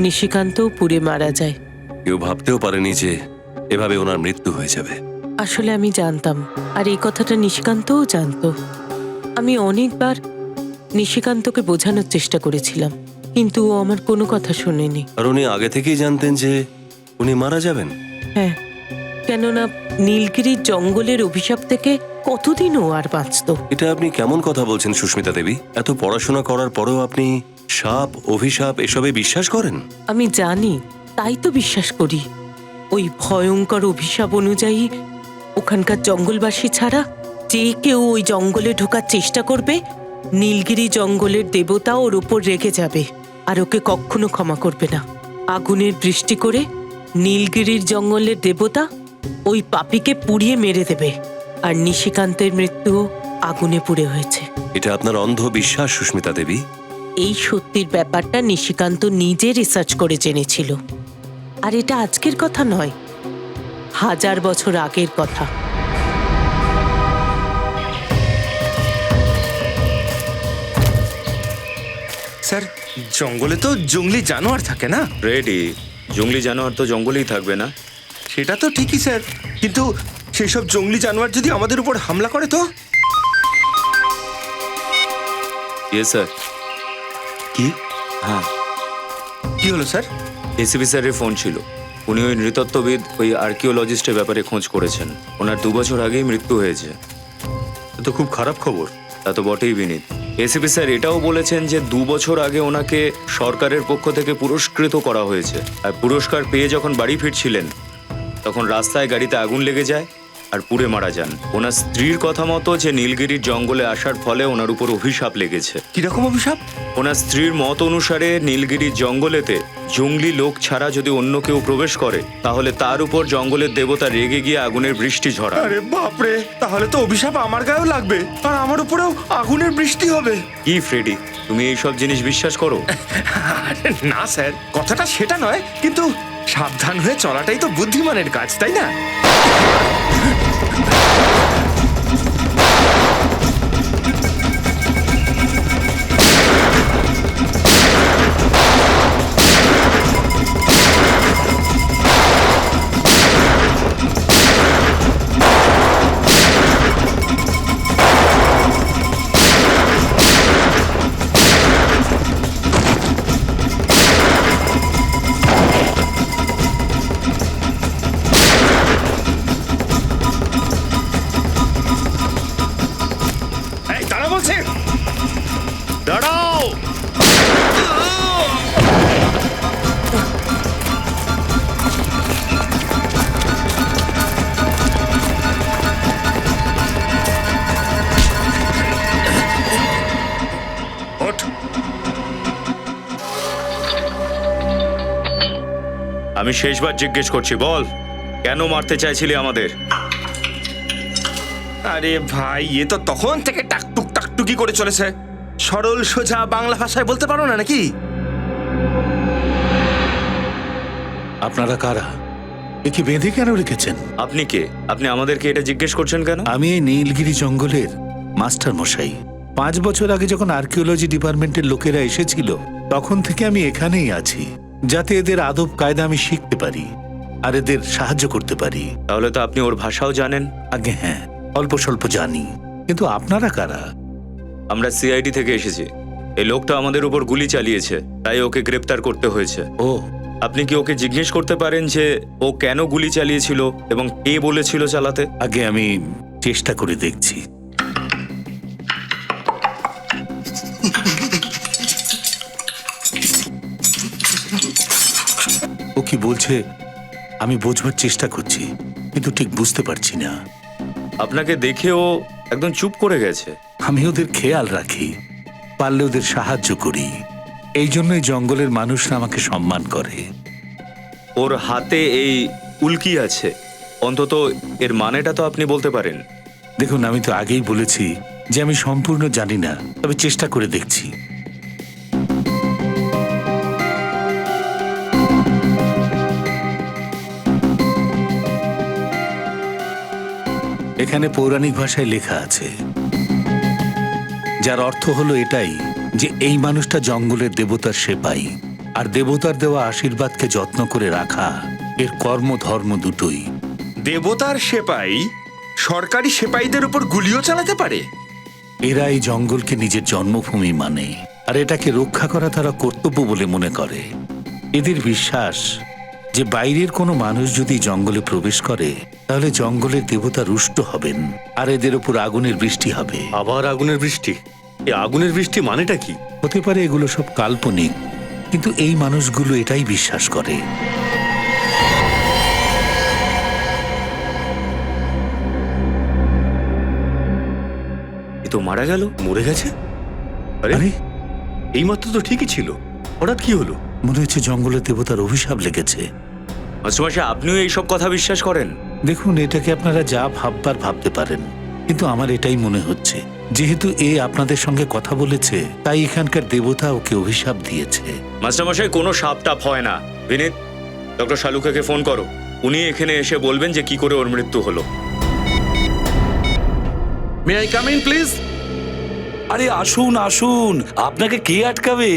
নিশিকান্তও পুড়ে মারা যায়। কেউ ভাবতেও পারেনি যে এভাবে ওনার মৃত্যু হয়ে যাবে। আসলে আমি জানতাম, আর এই কথাটা নিশিকান্তও জানতো। আমি অনেকবার নিশিকান্তকে বোঝানোর চেষ্টা করেছিলাম, কিন্তু ও আমার কোনো কথা শোনেনি। আর উনি আগে থেকেই জানতেন যে উনি মারা যাবেন? হ্যাঁ, কেননা নীলগিরির জঙ্গলের অভিশাপ থেকে কতদিন ও আর বাঁচত। এটা আপনি কেমন কথা বলছেন সুস্মিতা দেবী? এত পড়াশোনা করার পরেও আপনি সাপ, অভিশাপ এসবে বিশ্বাস করেন? আমি জানি, তাই তো বিশ্বাস করি। ওই ভয়ঙ্কর অভিশাপ অনুযায়ী ওখানকার জঙ্গলবাসী ছাড়া যে কেউ ওই জঙ্গলে ঢোকার চেষ্টা করবে, নীলগিরি জঙ্গলের দেবতা ওর উপর রেগে যাবে আর ওকে কখনো ক্ষমা করবে না। আগুনের বৃষ্টি করে নীলগিরির জঙ্গলের দেবতা ওই পাপীকে পুড়িয়ে মেরে দেবে। আর নিশিকান্তের মৃত্যুও আগুনে পুড়ে হয়েছে। এটা আপনার অন্ধ বিশ্বাস সুস্মিতা দেবী? এই সত্যির ব্যাপারটা নিশিকান্ত নিজে রিসার্চ করে জেনেছিল। আর এটা আজকের কথা নয়, 1000 বছর আগের কথা। স্যার, জঙ্গলে তো জঙ্গলি জানোয়ার থাকে না? রেডি, জঙ্গলি জানোয়ার তো জঙ্গলেই থাকবে না? সেটা তো ঠিকই স্যার, কিন্তু সেই সব জঙ্গলি জানোয়ার যদি আমাদের উপর হামলা করে তো? ইয়ে স্যার। কি? হ্যাঁ। কি হলো স্যার? এসিপি স্যারের ফোন ছিল। উনি ওই নৃতত্ত্ববিদ, ওই আর্কিওলজিস্টের ব্যাপারে খোঁজ করেছেন। ওনার 2 বছর আগেই মৃত্যু হয়েছে। তো খুব খারাপ খবর। তা তো বটেই বিনীত। এসিপি স্যার এটাও বলেছেন যে 2 বছর আগে ওনাকে সরকারের পক্ষ থেকে পুরস্কৃত করা হয়েছে। আর পুরস্কার পেয়ে যখন বাড়ি ফিরছিলেন তখন রাস্তায় গাড়িতে আগুন লেগে যায় আর পুড়ে মারা যান। ওনার স্ত্রীর কথা মতো যে নীলগিরির জঙ্গলে আসার ফলে ওনার উপর অভিশাপ লেগেছে। কিরকম অভিশাপ? ওনার স্ত্রীর মত অনুসারে নীলগিরির জঙ্গলেতে জঙ্গলি লোক ছাড়া যদি অন্য কেউ প্রবেশ করে তাহলে তার উপর জঙ্গলের দেবতা রেগে গিয়ে আগুনের বৃষ্টি ঝরায়। আরে বাপরে, তাহলে তো অভিশাপ আমার গায়েও লাগবে, আর আমার উপরেও আগুনের বৃষ্টি হবে। কি ফ্রেডি, তুমি এইসব জিনিস বিশ্বাস করো? আরে না স্যার, কথাটা সেটা নয়, কিন্তু সাবধান হয়ে চলাটাই তো বুদ্ধিমানের কাজ, তাই না? আমি শেষবার জিজ্ঞেস করছি, বল কেন মারতে চাইছিলি আমাদের? আরে ভাই, এ তো তখন থেকে টাকটুক টাকটুকি করে চলেছে। সরল সোজা বাংলা ভাষায় বলতে পারো না নাকি? আপনারা কারা? একে বেঁধে কেন রেখেছেন? আপনি কে? আপনি আমাদেরকে এটা জিজ্ঞেস করছেন কেন? আমি এই নীলগিরি জঙ্গলের মাস্টার মশাই। 5 বছর আগে যখন আর্কিওলজি ডিপার্টমেন্টের লোকেরা এসেছিল, তখন থেকে আমি এখানেই আছি, যাতে এদের আদব কায়দা আমি শিখতে পারি আর এদের সাহায্য করতে পারি। তাহলে তো আপনি ওর ভাষাও জানেন? আগে হ্যাঁ, অল্প স্বল্প জানি। কিন্তু আপনারা কারা? আমরা সিআইডি থেকে এসেছি। এই লোকটা আমাদের উপর গুলি চালিয়েছে, তাই ওকে গ্রেপ্তার করতে হয়েছে। ও, আপনি কি ওকে জিজ্ঞেস করতে পারেন যে ও কেন গুলি চালিয়েছিল এবং কে বলেছিল চালাতে? আগে আমি চেষ্টা করে দেখছি। ও কি বলছে আমি বোঝবার চেষ্টা করছি, কিন্তু ঠিক বুঝতে পারছি না। আপনাকে দেখে ও একদম চুপ করে গেছে। আমি ওদের খেয়াল রাখি, পারলে ওদের সাহায্য করি। এই জন্যই জঙ্গলের মানুষরা আমাকে সম্মান করে। ওর হাতে এই উল্কি আছে, অন্তত এর মানেটা তো আপনি বলতে পারেন। দেখুন, আমি তো আগেই বলেছি যে আমি সম্পূর্ণ জানি না, তবে চেষ্টা করে দেখছি। এখানে পৌরাণিক ভাষায় লেখা আছে, যার অর্থ হলো এটাই যে এই মানুষটা জঙ্গলের দেবতার সেপাই, আর দেবতার দেওয়া আশীর্বাদকে যত্ন করে রাখা এর কর্ম ধর্ম দুটোই। দেবতার সেপাই সরকারি সেপাইদের উপর গুলিও চালাতে পারে? এরা এই জঙ্গলকে নিজের জন্মভূমি মানে, আর এটাকে রক্ষা করা তারা কর্তব্য বলে মনে করে। এদের বিশ্বাস যে বাইরের কোনো মানুষ যদি জঙ্গলে প্রবেশ করে, তাহলে জঙ্গলের দেবতা রুষ্ট হবেন আর এদের উপর আগুনের বৃষ্টি হবে। আবার আগুনের বৃষ্টি? এই আগুনের বৃষ্টি মানেটা কি? হতে পারে এগুলো সব কাল্পনিক, কিন্তু এই মানুষগুলো এটাই বিশ্বাস করে। এ তো মারা গেল। মরে গেছে? আরে এইমাত্র তো ঠিকই ছিল, হঠাৎ কি হলো? মনে হচ্ছে জঙ্গলের দেবতার অভিশাপ লেগেছে। মাস্টারমশাই, আপনিও এইসব কথা বিশ্বাস করেন? দেখুন, এটাকে আপনারা যা ভাববার ভাবতে পারেন, কিন্তু আমার এটাই মনে হচ্ছে, যেহেতু এ আপনাদের সঙ্গে কথা বলেছে, তাই এখানকার দেবতা ওকে অভিশাপ দিয়েছে। মাস্টারমশাই, কোনো সাপ টাপ হয় না। বিনীত, ডক্টর শালুকাকে ফোন করো। উনি এখানে এসে বলবেন যে কি করে ওর মৃত্যু হলো। May I come in please? আরে আসুন আসুন, আপনাকে কে আটকাবে?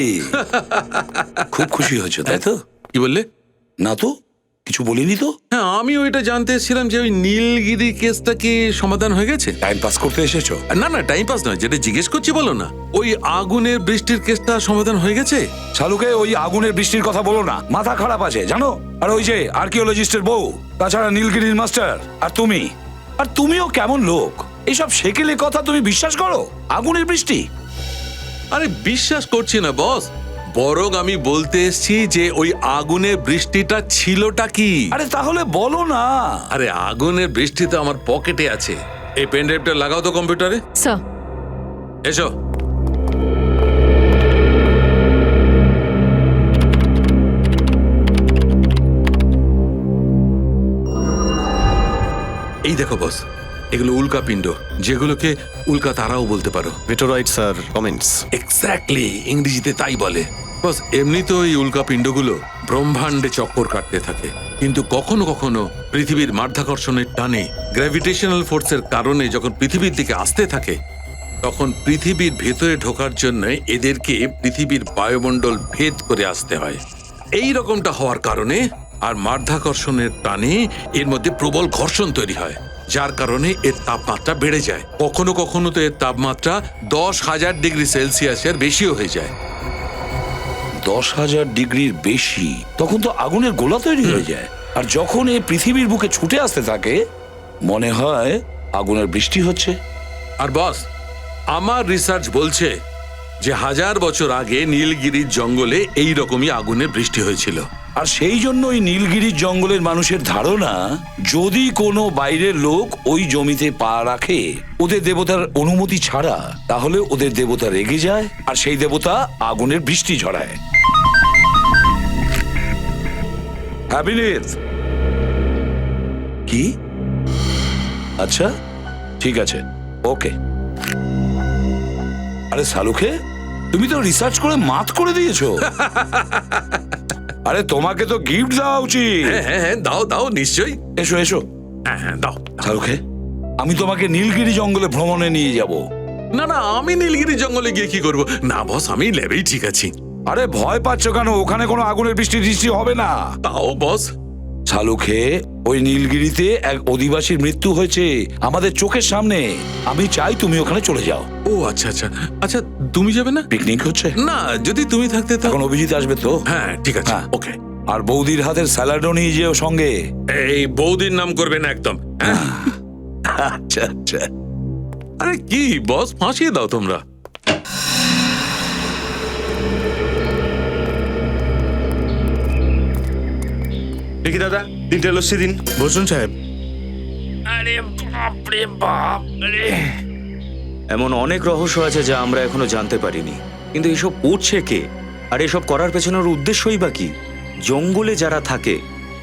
খুব খুশি হয়েছে তাই তো? কি বললে? না তো, কিছু বলিনি তো। হ্যাঁ, আমি ওইটা জানতে এসেছিলাম যে ওই নীলগিরি কেসটা কি সমাধান হয়ে গেছে? টাইম পাস করতে এসেছো? না না, টাইম পাস নয়, যেটা জিজ্ঞেস করছি বলো না। ওই আগুনের বৃষ্টির কেসটা সমাধান হয়ে গেছে? শালুকে ওই আগুনের বৃষ্টির কথা বলো না, মাথা খারাপ আছে জানো। আর ওই যে আর্কিওলজিস্টের বউ, তাছাড়া নীলগিরির মাস্টার, আর তুমিও কেমন লোক? এইসব সেকেলে কথা তুমি বিশ্বাস করো? আগুনের বৃষ্টি? আরে বিশ্বাস করছি না বস, বরং আমি বলতে এসেছি যে ওই আগুনের বৃষ্টিটা ছিলটা কি। আরে তাহলে বলো না। আরে আগুনের বৃষ্টি তো আমার পকেটে আছে। এই পেন ড্রাইভটা লাগাও তো কম্পিউটারে। স্যার, এসো। এই দেখো বস, এগুলো উল্কা পিণ্ড, যেগুলোকে উল্কা তারাও বলতে পারো। মেটোরাইট স্যার, কমেন্টস। এক্স্যাক্টলি, ইংরেজিতে তাই বলে। বস, এমনি তো এই উল্কা পিণ্ডগুলো ব্রহ্মাণ্ডে চক্কর কাটতে থাকে, কিন্তু কখনো কখনো পৃথিবীর মাধ্যাকর্ষণের টানে, গ্র্যাভিটেশনাল ফোর্সের কারণে যখন পৃথিবীর দিকে আসতে থাকে, তখন পৃথিবীর ভেতরে ঢোকার জন্য এদেরকে পৃথিবীর বায়ুমণ্ডল ভেদ করে আসতে হয়। এই রকমটা হওয়ার কারণে আর মাধ্যাকর্ষণের টানে এর মধ্যে প্রবল ঘর্ষণ তৈরি হয়, যার কারণে এর তাপমাত্রা বেড়ে যায়। কখনো কখনো তো এর তাপমাত্রা 10,000 ডিগ্রি সেলসিয়াসের বেশিও হয়ে যায়। 10,000 ডিগ্রির বেশি? তখন তো আগুনের গোলা তৈরি হয়ে যায়। আর যখন এই পৃথিবীর বুকে ছুটে আসতে থাকে, মনে হয় আগুনের বৃষ্টি হচ্ছে। আর বস, আমার রিসার্চ বলছে যে 1000 বছর আগে নীলগিরির জঙ্গলে এই রকমই আগুনের বৃষ্টি হয়েছিল। আর সেই জন্য ওই নীলগিরির জঙ্গলের মানুষের ধারণা, যদি কোনো বাইরের লোক ওই জমিতে পা রাখে ওদের দেবতার অনুমতি ছাড়া, তাহলে ওদের দেবতা রেগে যায় আর সেই দেবতা আগুনের বৃষ্টি ঝরায়। বিনীত কি? আচ্ছা ঠিক আছে, ওকে। আরে শালুকে, তুমি তো রিসার্চ করে মাত করে দিয়েছো। আরে তোমাকে তো গিফট দেওয়া উচিত। হ্যাঁ হ্যাঁ, দাও দাও নিশ্চয়ই। এসো এসো। হ্যাঁ হ্যাঁ, দাও। শালুকে, আমি তোমাকে নীলগিরি জঙ্গলে ভ্রমণে নিয়ে যাব। না না, আমি নীলগিরি জঙ্গলে গিয়ে কি করব? না বস, আমি ল্যাবেই ঠিক আছি। আরে ভয় পাচ্ছ কেন? ওখানে কোনো আগুনের বৃষ্টি টিষ্টি হবে না। তাও বস, শালুকে, ওই নীলগিরিতে এক অধিবাসীর মৃত্যু হয়েছে আমাদের চোখের সামনে। আমি চাই তুমি ওখানে চলে যাও। ও আচ্ছা আচ্ছা আচ্ছা, তুমি যাবে না? পিকনিক হচ্ছে না, যদি তুমি থাকতে তো। এখন অভিজিৎ আসবে তো? হ্যাঁ ঠিক আছে, হ্যাঁ। ওকে। আর বৌদির হাতের স্যালাডও নিয়ে যেও সঙ্গে। এই বৌদির নাম করবে না একদম, হ্যাঁ? আচ্ছা আচ্ছা। আরে কি বস, ফাঁসিয়ে দাও তোমরা। দেখি দাদা, 3টে লস্যি দিন। বসুন সাহেব। এমন অনেক রহস্য আছে যা আমরা এখনো জানতে পারিনি, কিন্তু এসব করছে কে, আর এসব করার পেছনের উদ্দেশ্যই বা কি? জঙ্গলে যারা থাকে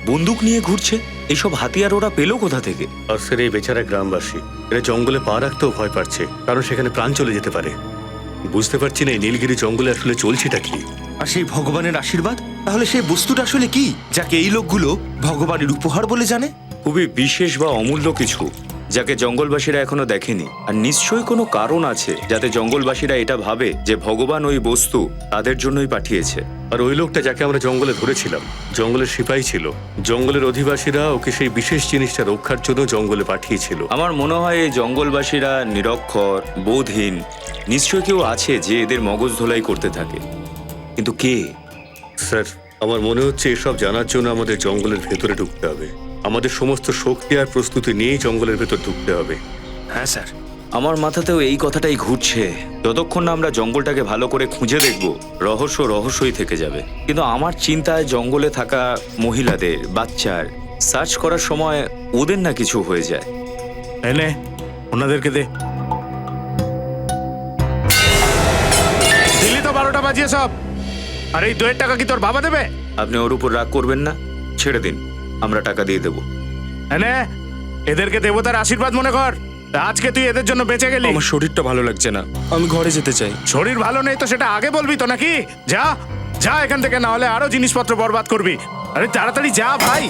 বন্দুক নিয়ে ঘুরছে, এইসব হাতিয়ার ওরা পেলো কোথা থেকে? আর স্যার, এই বেচারা গ্রামবাসী এরা জঙ্গলে পা রাখতেও ভয় পাচ্ছে, কারণ সেখানে প্রাণ চলে যেতে পারে। বুঝতে পারছি না এই নীলগিরি জঙ্গলে আসলে চলছেটা কি। আর সেই ভগবানের আশীর্বাদ, তাহলে সেই বস্তুটা আসলে কি যাকে এই লোকগুলো ভগবানের উপহার বলে জানে? খুবই বিশেষ বা অমূল্য কিছু, যাকে জঙ্গলবাসীরা এখনো দেখেনি। আর নিশ্চয়ই কোনো কারণ আছে যাতে জঙ্গলবাসীরা এটা ভাবে যে ভগবান ওই বস্তু তাদের জন্যই পাঠিয়েছে। আর ওই লোকটা যাকে আমরা জঙ্গলে ধরেছিলাম, জঙ্গলের সিপাহী ছিল। জঙ্গলের অধিবাসীরা ওকে সেই বিশেষ জিনিসটা রক্ষার জন্য জঙ্গলে পাঠিয়েছিল। আমার মনে হয় এই জঙ্গলবাসীরা নিরক্ষর, বোধহীন। নিশ্চয় কেউ আছে যে এদের মগজ ধোলাই করতে থাকে, কিন্তু কে? স্যার, আমার মনে হচ্ছে এসব জানার জন্য আমাদের জঙ্গলের ভেতরে ঢুকতে হবে। আমাদের সমস্ত শক্তি আর প্রস্তুতি নিয়েই জঙ্গলের ভেতর ঢুকতে হবে। হ্যাঁ স্যার, আমার মাথাতেও এই কথাটাই ঘুরছে। যতক্ষণ না আমরা জঙ্গলটাকে ভালো করে খুঁজে দেখব, রহস্য রহস্যই থেকে যাবে। কিন্তু আমার চিন্তায় জঙ্গলে থাকা মহিলাদের, বাচ্চার সার্চ করার সময় ওদের না কিছু হয়ে যায়। এনে ওনাদেরকে দে। দিল্লি তো 12টা বাজিয়ে সব। আর এই 2 টাকা কি তোর বাবা দেবে? আপনি ওর উপর রাগ করবেন না, ছেড়ে দিন, আমরা টাকা দিয়ে দেবো। এনে এদেরকে দেবতার আশীর্বাদ মনে কর। আজকে তুই এদের জন্য বেঁচে গেলি। আমার শরীরটা ভালো লাগছে না, আমি ঘরে যেতে চাই। শরীর ভালো নেই তো সেটা আগে বলবি তো নাকি? যা যা এখান থেকে, না হলে আরো জিনিসপত্র বরবাদ করবি। আরে তাড়াতাড়ি যা ভাই।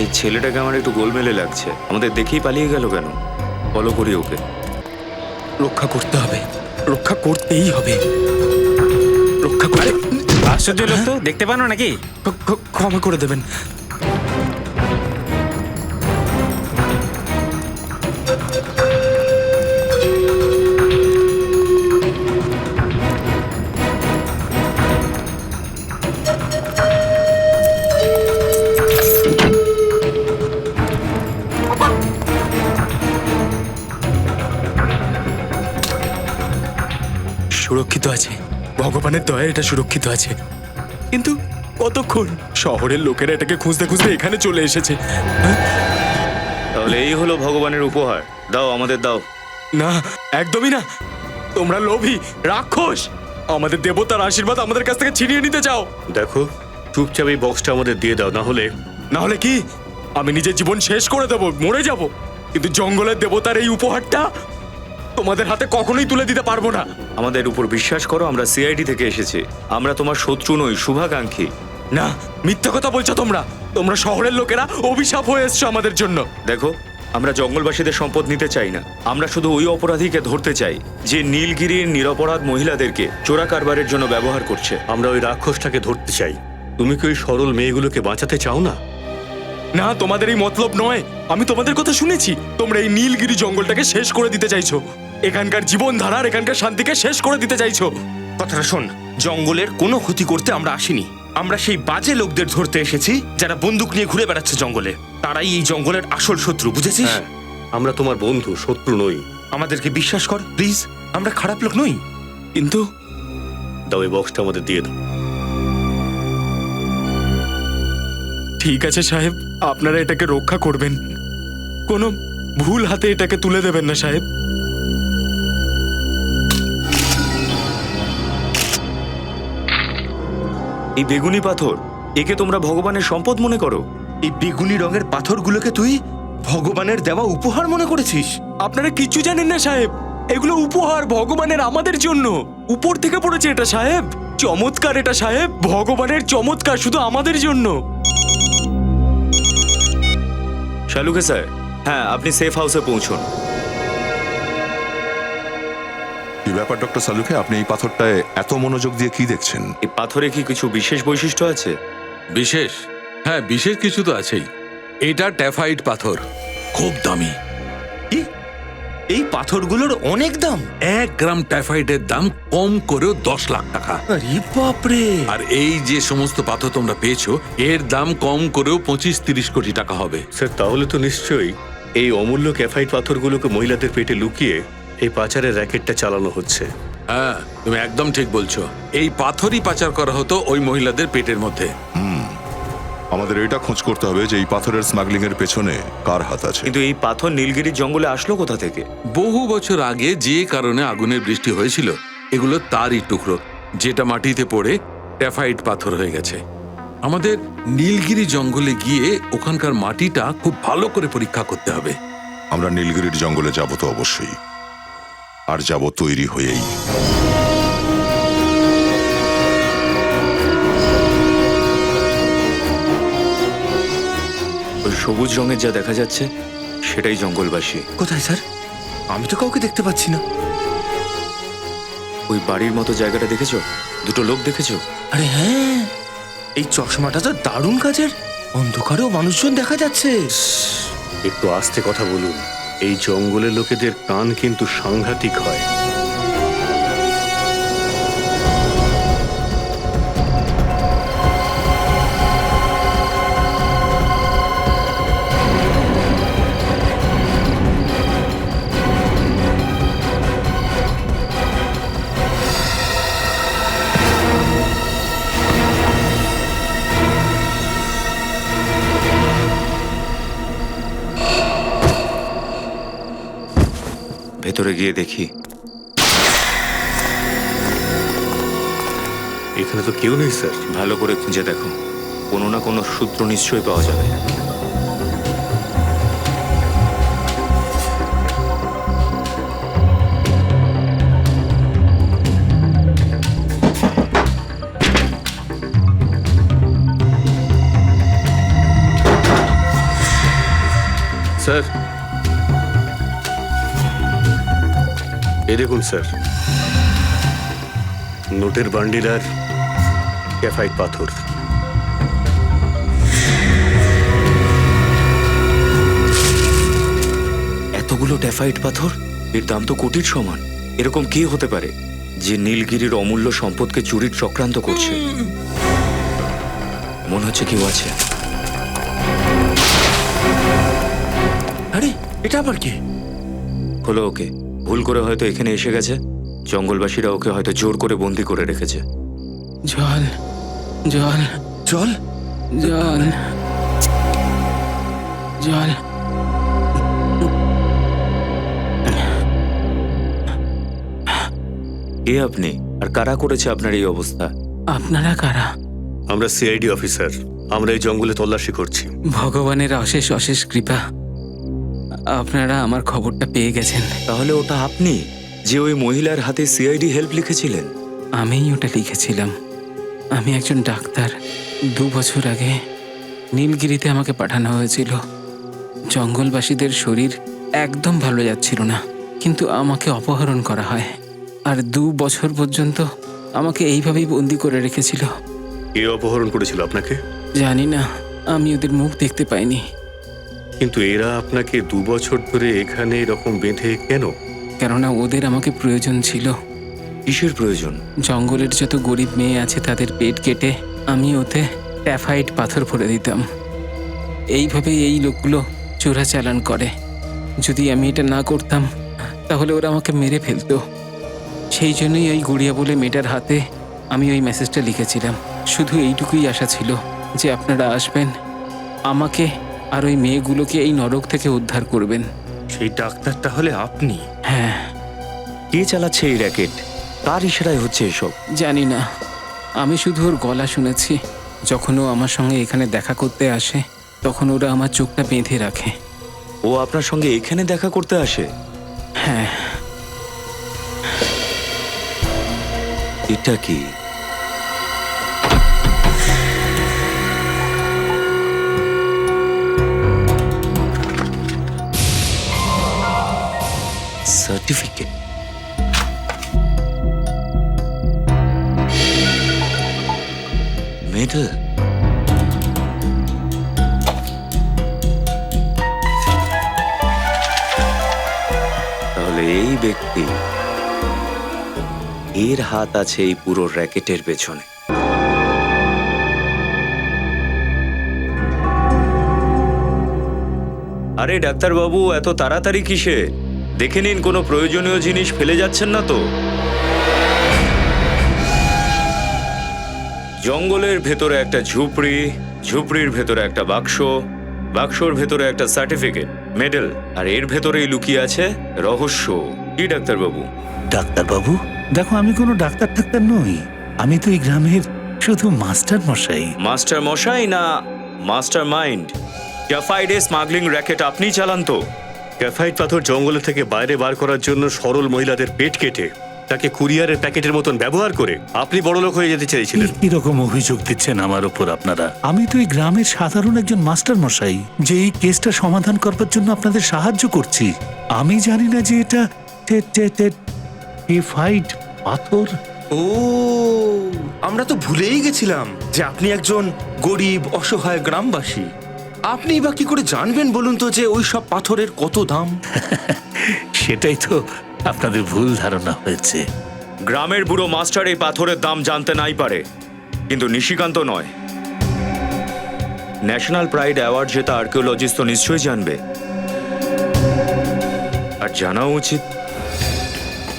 এই ছেলেটাকে আমার একটু গোলমেলে লাগছে। আমাদের দেখেই পালিয়ে গেল কেন? ফলো করি ওকে। রক্ষা করতে হবে, রক্ষা করতেই হবে, রক্ষা করে। আশ্চর্য লোক তো, দেখতে পানো নাকি? ক্ষমা করে দেবেন। সুরক্ষিত আছে, ভগবানের দয়ায় এটা সুরক্ষিত আছে। কিন্তু কতক্ষণ? শহরের লোকেরা এটাকে খুঁজতে খুঁজতে এখানে চলে এসেছে। তাহলে এই হলো ভগবানের উপহার। দাও, আমাদের দাও। না, একদমই না। তোমরা লোভী, রাক্ষস। আমাদের দেবতার আশীর্বাদ আমাদের কাছ থেকে ছিনিয়ে নিতে চাও। দেখো, চুপচাপ এই বক্সটা আমাদের দিয়ে দাও, না হলে কি আমি নিজের জীবন শেষ করে দেব, মরে যাব। কিন্তু জঙ্গলের দেবতার এই উপহারটা তোমাদের হাতে কখনোই তুলে দিতে পারবো না। আমাদের উপর বিশ্বাস করো, আমরা সিআইডি থেকে এসেছি। আমরা তোমার শত্রু নই, শুভাকাঙ্ক্ষী। না, মিথ্যা কথা বলছো তোমরা। তোমরা শহরের লোকেরা অভিশাপ হয়ে এসছো আমাদের জন্য। দেখো, আমরা জঙ্গলবাসীদের সম্পদ নিতে চাই না। আমরা শুধু ওই অপরাধীকে ধরতে চাই যে নীলগিরির নিরপরাধ মহিলাদেরকে চোরা কারবারের জন্য ব্যবহার করছে। আমরা ওই রাক্ষসটাকে ধরতে চাই। তুমি কি ওই সরল মেয়েগুলোকে বাঁচাতে চাও না? না, তোমাদের এই মতলব নয়। আমি তোমাদের কথা শুনেছি। তোমরা এই নীলগিরি জঙ্গলটাকে শেষ করে দিতে চাইছো। এখানকার জীবনধারার, এখানকার শান্তিকে শেষ করে দিতে চাইছো। কথাটা শোন, জঙ্গলের কোনো ক্ষতি করতে আমরা আসিনি। আমরা সেই বাজে লোকদের ধরতে এসেছি যারা বন্দুক নিয়ে ঘুরে বেড়াচ্ছে জঙ্গলে। তারাই এই জঙ্গলের আসল শত্রু, বুঝেছিস? আমরা তোমার বন্ধু, শত্রু নই। আমাদেরকে বিশ্বাস কর প্লিজ, আমরা খারাপ লোক নই। কিন্তু দাও, এই বক্সটা আমাদের দিয়ে দাও। ঠিক আছে সাহেব, আপনারা এটাকে রক্ষা করবেন। কোনো ভুল হাতে এটাকে তুলে দেবেন না সাহেব। এই বেগুনি পাথর, একে তোমরা ভগবানের সম্পদ মনে করো? এই বেগুনি রঙের পাথরগুলোকে তুই ভগবানের দেওয়া উপহার মনে করেছিস? আপনারা কিচ্ছু জানেন না সাহেব, এগুলো উপহার ভগবানের আমাদের জন্য। উপর থেকে পড়েছে এটা সাহেব, চমৎকার এটা সাহেব, ভগবানের চমৎকার শুধু আমাদের জন্য। শালুকে স্যার, হ্যাঁ আপনি সেফ হাউসে পৌঁছুন। কি ব্যাপার ডক্টর সালুকে, আপনি এই পাথরটায় এত মনোযোগ দিয়ে কি দেখছেন? এই পাথরে কি কিছু বিশেষ বৈশিষ্ট্য আছে? বিশেষ? হ্যাঁ, বিশেষ কিছু তো আছেই। এটা ট্যাফাইট পাথর, খুব দামি। কি? এই পাথরগুলোর অনেক দাম? 1 গ্রাম ট্যাফাইটের দাম কম করেও 10 লাখ টাকা। আরে বাপরে! আর এই যে সমস্ত পাথর তোমরা পেয়েছো, এর দাম কম করেও 25-30 কোটি টাকা হবে। স্যার, তাহলে তো নিশ্চয়ই এই অমূল্য ক্যাফাইট পাথরগুলোকে মহিলাদের পেটে লুকিয়ে এই পাচারের র্যাকেটটা চালানো হচ্ছে। হ্যাঁ, তুমি একদম ঠিক বলছো। এই পাথরই পাচার করা হতো ওই মহিলাদের পেটের মধ্যে। আমাদের এটা খোঁজ করতে হবে যে এই পাথরের স্মাগলিং এর পেছনে কার হাত আছে। কিন্তু এই পাথর নীলগিরির জঙ্গলে আসলো কোথা থেকে? বহু বছর আগে যে কারণে আগুনের বৃষ্টি হয়েছিল, এগুলো তারই টুকরো, যেটা মাটিতে পড়ে ট্যাফাইট পাথর হয়ে গেছে। আমাদের নীলগিরি জঙ্গলে গিয়ে ওখানকার মাটিটা খুব ভালো করে পরীক্ষা করতে হবে। আমরা নীলগিরির জঙ্গলে যাব তো অবশ্যই, আর যাব তৈরি হয়েই। ওই সবুজ রঙের যা দেখা যাচ্ছে সেটাই জঙ্গলবাসী। কোথায় স্যার? আমি তো কাউকে দেখতে পাচ্ছি না। ওই বাড়ির মতো জায়গাটা দেখেছো? দুটো লোক দেখেছো? আরে হ্যাঁ, এই চশমাটা তো দারুণ কাজের। অন্ধকারেও মানুষজন দেখা যাচ্ছে। একটু আস্তে কথা বলুন, এই জঙ্গলের লোকেদের কান কিন্তু সাংঘাতিক হয়। ভেতরে গিয়ে দেখি। এখানে তো কেউ নেই স্যার। ভালো করে খুঁজে দেখো, কোনো না কোনো সূত্র নিশ্চয়ই পাওয়া যাবে। স্যার, এই দেখুন স্যার, নোটের বান্ডিল আর গ্রাফাইট পাথর। এতগুলো ট্যাফাইট পাথর, এর দাম তো কোটির সমান। এরকম কে হতে পারে যে নীলগিরির অমূল্য সম্পদকে চুরির চক্রান্ত করছে? মনে হচ্ছে কেউ আছে। আরে এটা আবার কে? হলো ওকে, ভুল করে হয়তো এখানে এসে গেছে। জঙ্গলবাসীরা ওকে হয়তো জোর করে বন্দি করে রেখেছে। জল জল জল জল জল। কে আপনি, আর কারা করেছে আপনার এই অবস্থা? আপনারা কারা? আমরা সিআইডি অফিসার, আমরা এই জঙ্গলে তল্লাশি করছি। ভগবানের অশেষ অশেষ কৃপা, আপনারা আমার খবরটা পেয়ে গেছেন। তাহলে ওটা আপনি যে ওই মহিলার হাতে সিআইডি হেল্প লিখেছিলেন? আমিই ওটা লিখেছিলাম। আমি একজন ডাক্তার। 2 বছর আগে নীলগিরিতে আমাকে পাঠানো হয়েছিল। জঙ্গলবাসীদের শরীর একদম ভালো যাচ্ছিল না, কিন্তু আমাকে অপহরণ করা হয়, আর 2 বছর পর্যন্ত আমাকে এইভাবেই বন্দি করে রেখেছিল। কে অপহরণ করেছিল আপনাকে? জানি না, আমি ওদের মুখ দেখতে পাইনি। কিন্তু এরা আপনাকে 2 বছর ধরে এখানে এরকম বেঁধে কেন? কেননা ওদের আমাকে প্রয়োজন ছিল। কিসের প্রয়োজন? জঙ্গলের যত গরিব মেয়ে আছে তাদের পেট কেটে আমি ওতে ট্যাফাইট পাথর ভরে দিতাম। এইভাবে এই লোকগুলো চোরাচালান করে। যদি আমি এটা না করতাম তাহলে ওরা আমাকে মেরে ফেলতো। সেই জন্যই ওই গুড়িয়া বলে মেয়েটার হাতে আমি ওই মেসেজটা লিখেছিলাম। শুধু এইটুকুই আশা ছিল যে আপনারা আসবেন, আমাকে আর ওই মেয়েগুলোকে এই নরক থেকে উদ্ধার করবেন। সেই ডাক্তার তাহলে আপনি? হ্যাঁ। কে চালাচ্ছে এই র্যাকেট? কার ইশারায় হচ্ছে এসব? জানি না, আমি শুধু ওর গলা শুনেছি। যখন ও আমার সঙ্গে এখানে দেখা করতে আসে তখন ওরা আমার চোখটা বেঁধে রাখে। ও আপনার সঙ্গে এখানে দেখা করতে আসে? হ্যাঁ। এটা কি? সার্টিফিকেট। মেডেল। তাহলে এই ব্যক্তি, এর হাত আছে এই পুরো র্যাকেটের পেছনে। আরে ডাক্তারবাবু, এত তাড়াতাড়ি কিসে? দেখে নিন কোনো প্রয়োজনীয় জিনিস ফেলে যাচ্ছেন না তো? জঙ্গলের ভেতরে একটা ঝুপড়ি, ঝুপড়ির ভেতরে একটা বাক্স, বাক্সর ভেতরে একটা সার্টিফিকেট, মেডেল, আর এর ভেতরেই লুকিয়ে আছে রহস্য। কি ডাক্তারবাবু? ডাক্তারবাবু, দেখো আমি কোনো ডাক্তার টাক্তার নই। আমি তো এই গ্রামের শুধু মাস্টার মশাই। মাস্টার মশাই না master mind? Graphite smuggling racket আপনি চালান তো? গ্রাফাইট পাথর জঙ্গলে থেকে বাইরে বার করার জন্য সরল মহিলাদের পেট কেটে তাকে কুরিয়ারের প্যাকেটের মতন ব্যবহার করে আপনি বড়লোক হয়ে যেতে চেয়েছিলেন। কিরকম অভিযোগ দিচ্ছেন আমার উপর আপনারা? আমি তো এই গ্রামের সাধারণ একজন মাস্টার মশাই, যে এই কেসটা সমাধান করবার জন্য আপনাদের সাহায্য করছি। আমি জানি না যে এটা গ্রাফাইট পাথর। ও, আমরা তো ভুলেই গেছিলাম যে আপনি একজন গরিব অসহায় গ্রামবাসী। আপনি বা কি করে জানবেন বলুন তো যে ওই সব পাথরের কত দাম? সেটাই তো আপনাদের ভুল ধারণা হয়েছে। গ্রামের বুড়ো মাস্টার এই পাথরের দাম জানতে নাই পারে, কিন্তু নিশিকান্ত নয়। ন্যাশনাল প্রাইড অ্যাওয়ার্ড জেতা আর্কিওলজিস্ট তো নিশ্চয়ই জানবে, আর জানা উচিত।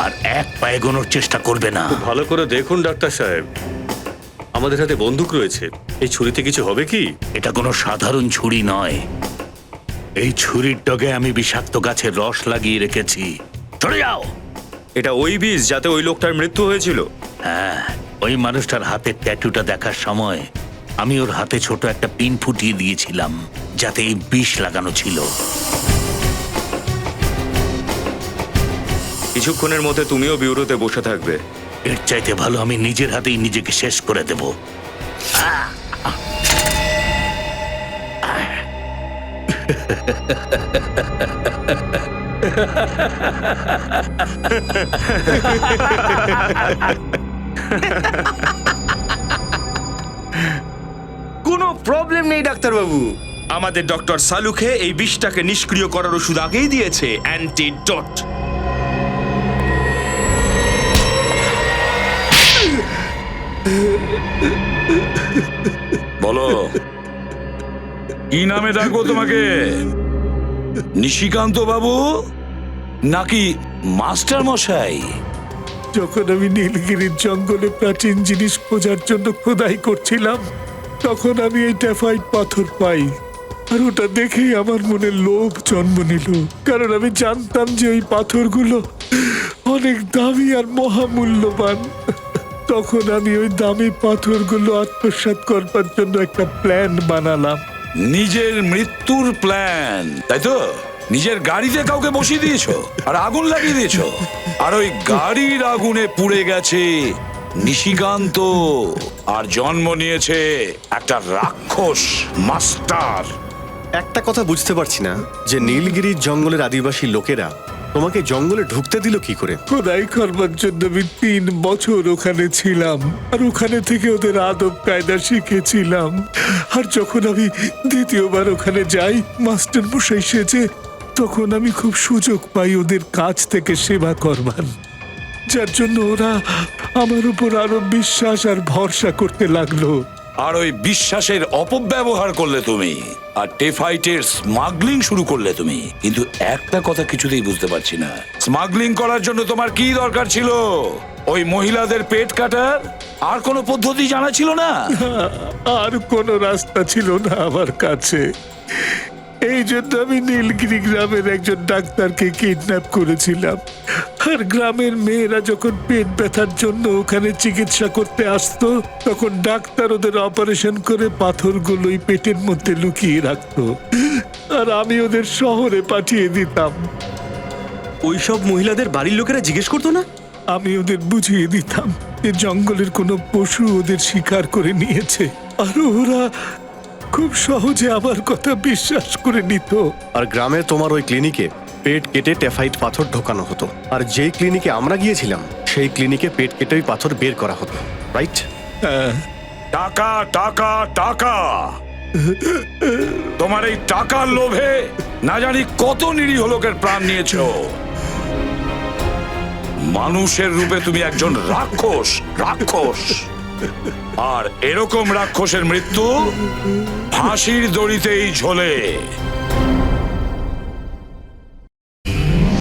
আর এক পায়ে গোনোর চেষ্টা করবে না। ভালো করে দেখুন ডাক্তার সাহেব, আমাদের হাতে বন্দুক রয়েছে। এই ছুরিতে কিছু হবে কি? এটা কোনো সাধারণ ছুরি নয়। এই ছুরির ডগে আমি বিষাক্ত গাছের রস লাগিয়ে রেখেছি। চলে যাও। এটা ওই বীজ যাতে ওই লোকটার মৃত্যু হয়েছিল? হ্যাঁ, ওই মানুষটার হাতের ট্যাটুটা দেখার সময় আমি ওর হাতে ছোট একটা পিন ফুটিয়ে দিয়েছিলাম, যাতে এই বিষ লাগানো ছিল। কিছুক্ষণের মধ্যে তুমিও বিউরোতে বসে থাকবে। এর চাইতে ভালো আমি নিজের হাতেই নিজেকে শেষ করে দেব। কোনো প্রবলেম নেই ডাক্তারবাবু। আমাদের ডক্টর সালুকে এই বিষটাকে নিষ্ক্রিয় করার ওষুধ আগেই দিয়েছে, অ্যান্টিডোট। বলো, কি নামে ডাকবো তোমাকে? নিশিকান্ত বাবু নাকি মাস্টার মশাই? যখন আমি নীলগিরির জঙ্গলে প্রাচীন জিনিস খোঁজার জন্য খোদাই করছিলাম, তখন আমি এই গ্রাফাইট পাথর পাই। আর ওটা দেখেই আমার মনে লোভ জন্ম নিল, কারণ আমি জানতাম যে ওই পাথরগুলো অনেক দামি আর মহামূল্যবান। তখন আমি ওই দামি পাথরগুলো আত্মসাৎ করবার জন্য একটা প্ল্যান বানালাম। নিজের মৃত্যুর প্ল্যান, তাই তো? নিজের গাড়িতে কাউকে বসিয়ে দিয়েছো আর আগুন লাগিয়ে দিয়েছো, আর ওই গাড়ির আগুনে পুড়ে গেছে নিশিকান্ত, আর জন্ম নিয়েছে একটা রাক্ষস মাস্টার। একটা কথা বুঝতে পারছি না, যে নীলগিরির জঙ্গলের আদিবাসী লোকেরা তোমাকে জঙ্গলে ঢুকতে দিল কি করে? খোদাই করবার জন্য আমি 3 বছর ওখানে ছিলাম, আর ওখানে থেকে ওদের আদব কায়দা শিখেছিলাম। আর যখন আমি দ্বিতীয়বার ওখানে যাই মাস্টার মশাই সেজে, তখন আমি খুব সুযোগ পাই ওদের কাছ থেকে সেবা করবার, যার জন্য ওরা আমার উপর আরো বিশ্বাস আর ভরসা করতে লাগলো। আর ওই বিশ্বাসের অপব্যবহার করলে তুমি, আর গ্রাফাইটের স্মাগলিং শুরু করলে তুমি। কিন্তু একটা কথা কিছুতেই বুঝতে পারছি না, স্মাগলিং করার জন্য তোমার কি দরকার ছিল? ওই মহিলাদের পেট কাটার আর কোনো পদ্ধতি জানা ছিল না? আর কোনো রাস্তা ছিল না আমার কাছে। এই জন্য আমি নীলগিরি গ্রামের একজন ডাক্তারকে কিডন্যাপ করেছিলাম। আর গ্রামের মেয়েরা যখন পেট ব্যথার জন্য ওখানে চিকিৎসা করতে আসতো, তখন ডাক্তার ওদের অপারেশন করে পাথরগুলোই পেটের মধ্যে লুকিয়ে রাখতো, আর আমি ওদের শহরে পাঠিয়ে দিতাম। ওইসব মহিলাদের বাড়ির লোকেরা জিজ্ঞেস করতো না? আমি ওদের বুঝিয়ে দিতাম যে জঙ্গলের কোনো পশু ওদের শিকার করে নিয়েছে, আর ওরা খুব সহজে আমার কথা বিশ্বাস করে নিত। আর গ্রামে তোমার ওই ক্লিনিকে পেট কেটে টেফাইট পাথর ঢোকানো হতো, আর যেই ক্লিনিকে আমরা গিয়েছিলাম সেই ক্লিনিকে পেট কেটে ওই পাথর বের করা হতো, রাইট? টাকা টাকা টাকা, তোমার এই টাকার লোভে না জানি কত নিরীহ লোকের প্রাণ নিয়েছো। মানুষের রূপে তুমি একজন রাক্ষস, রাক্ষস। আর এরকম রাক্ষসের মৃত্যু ফাঁসির দড়িতেই ঝোলে।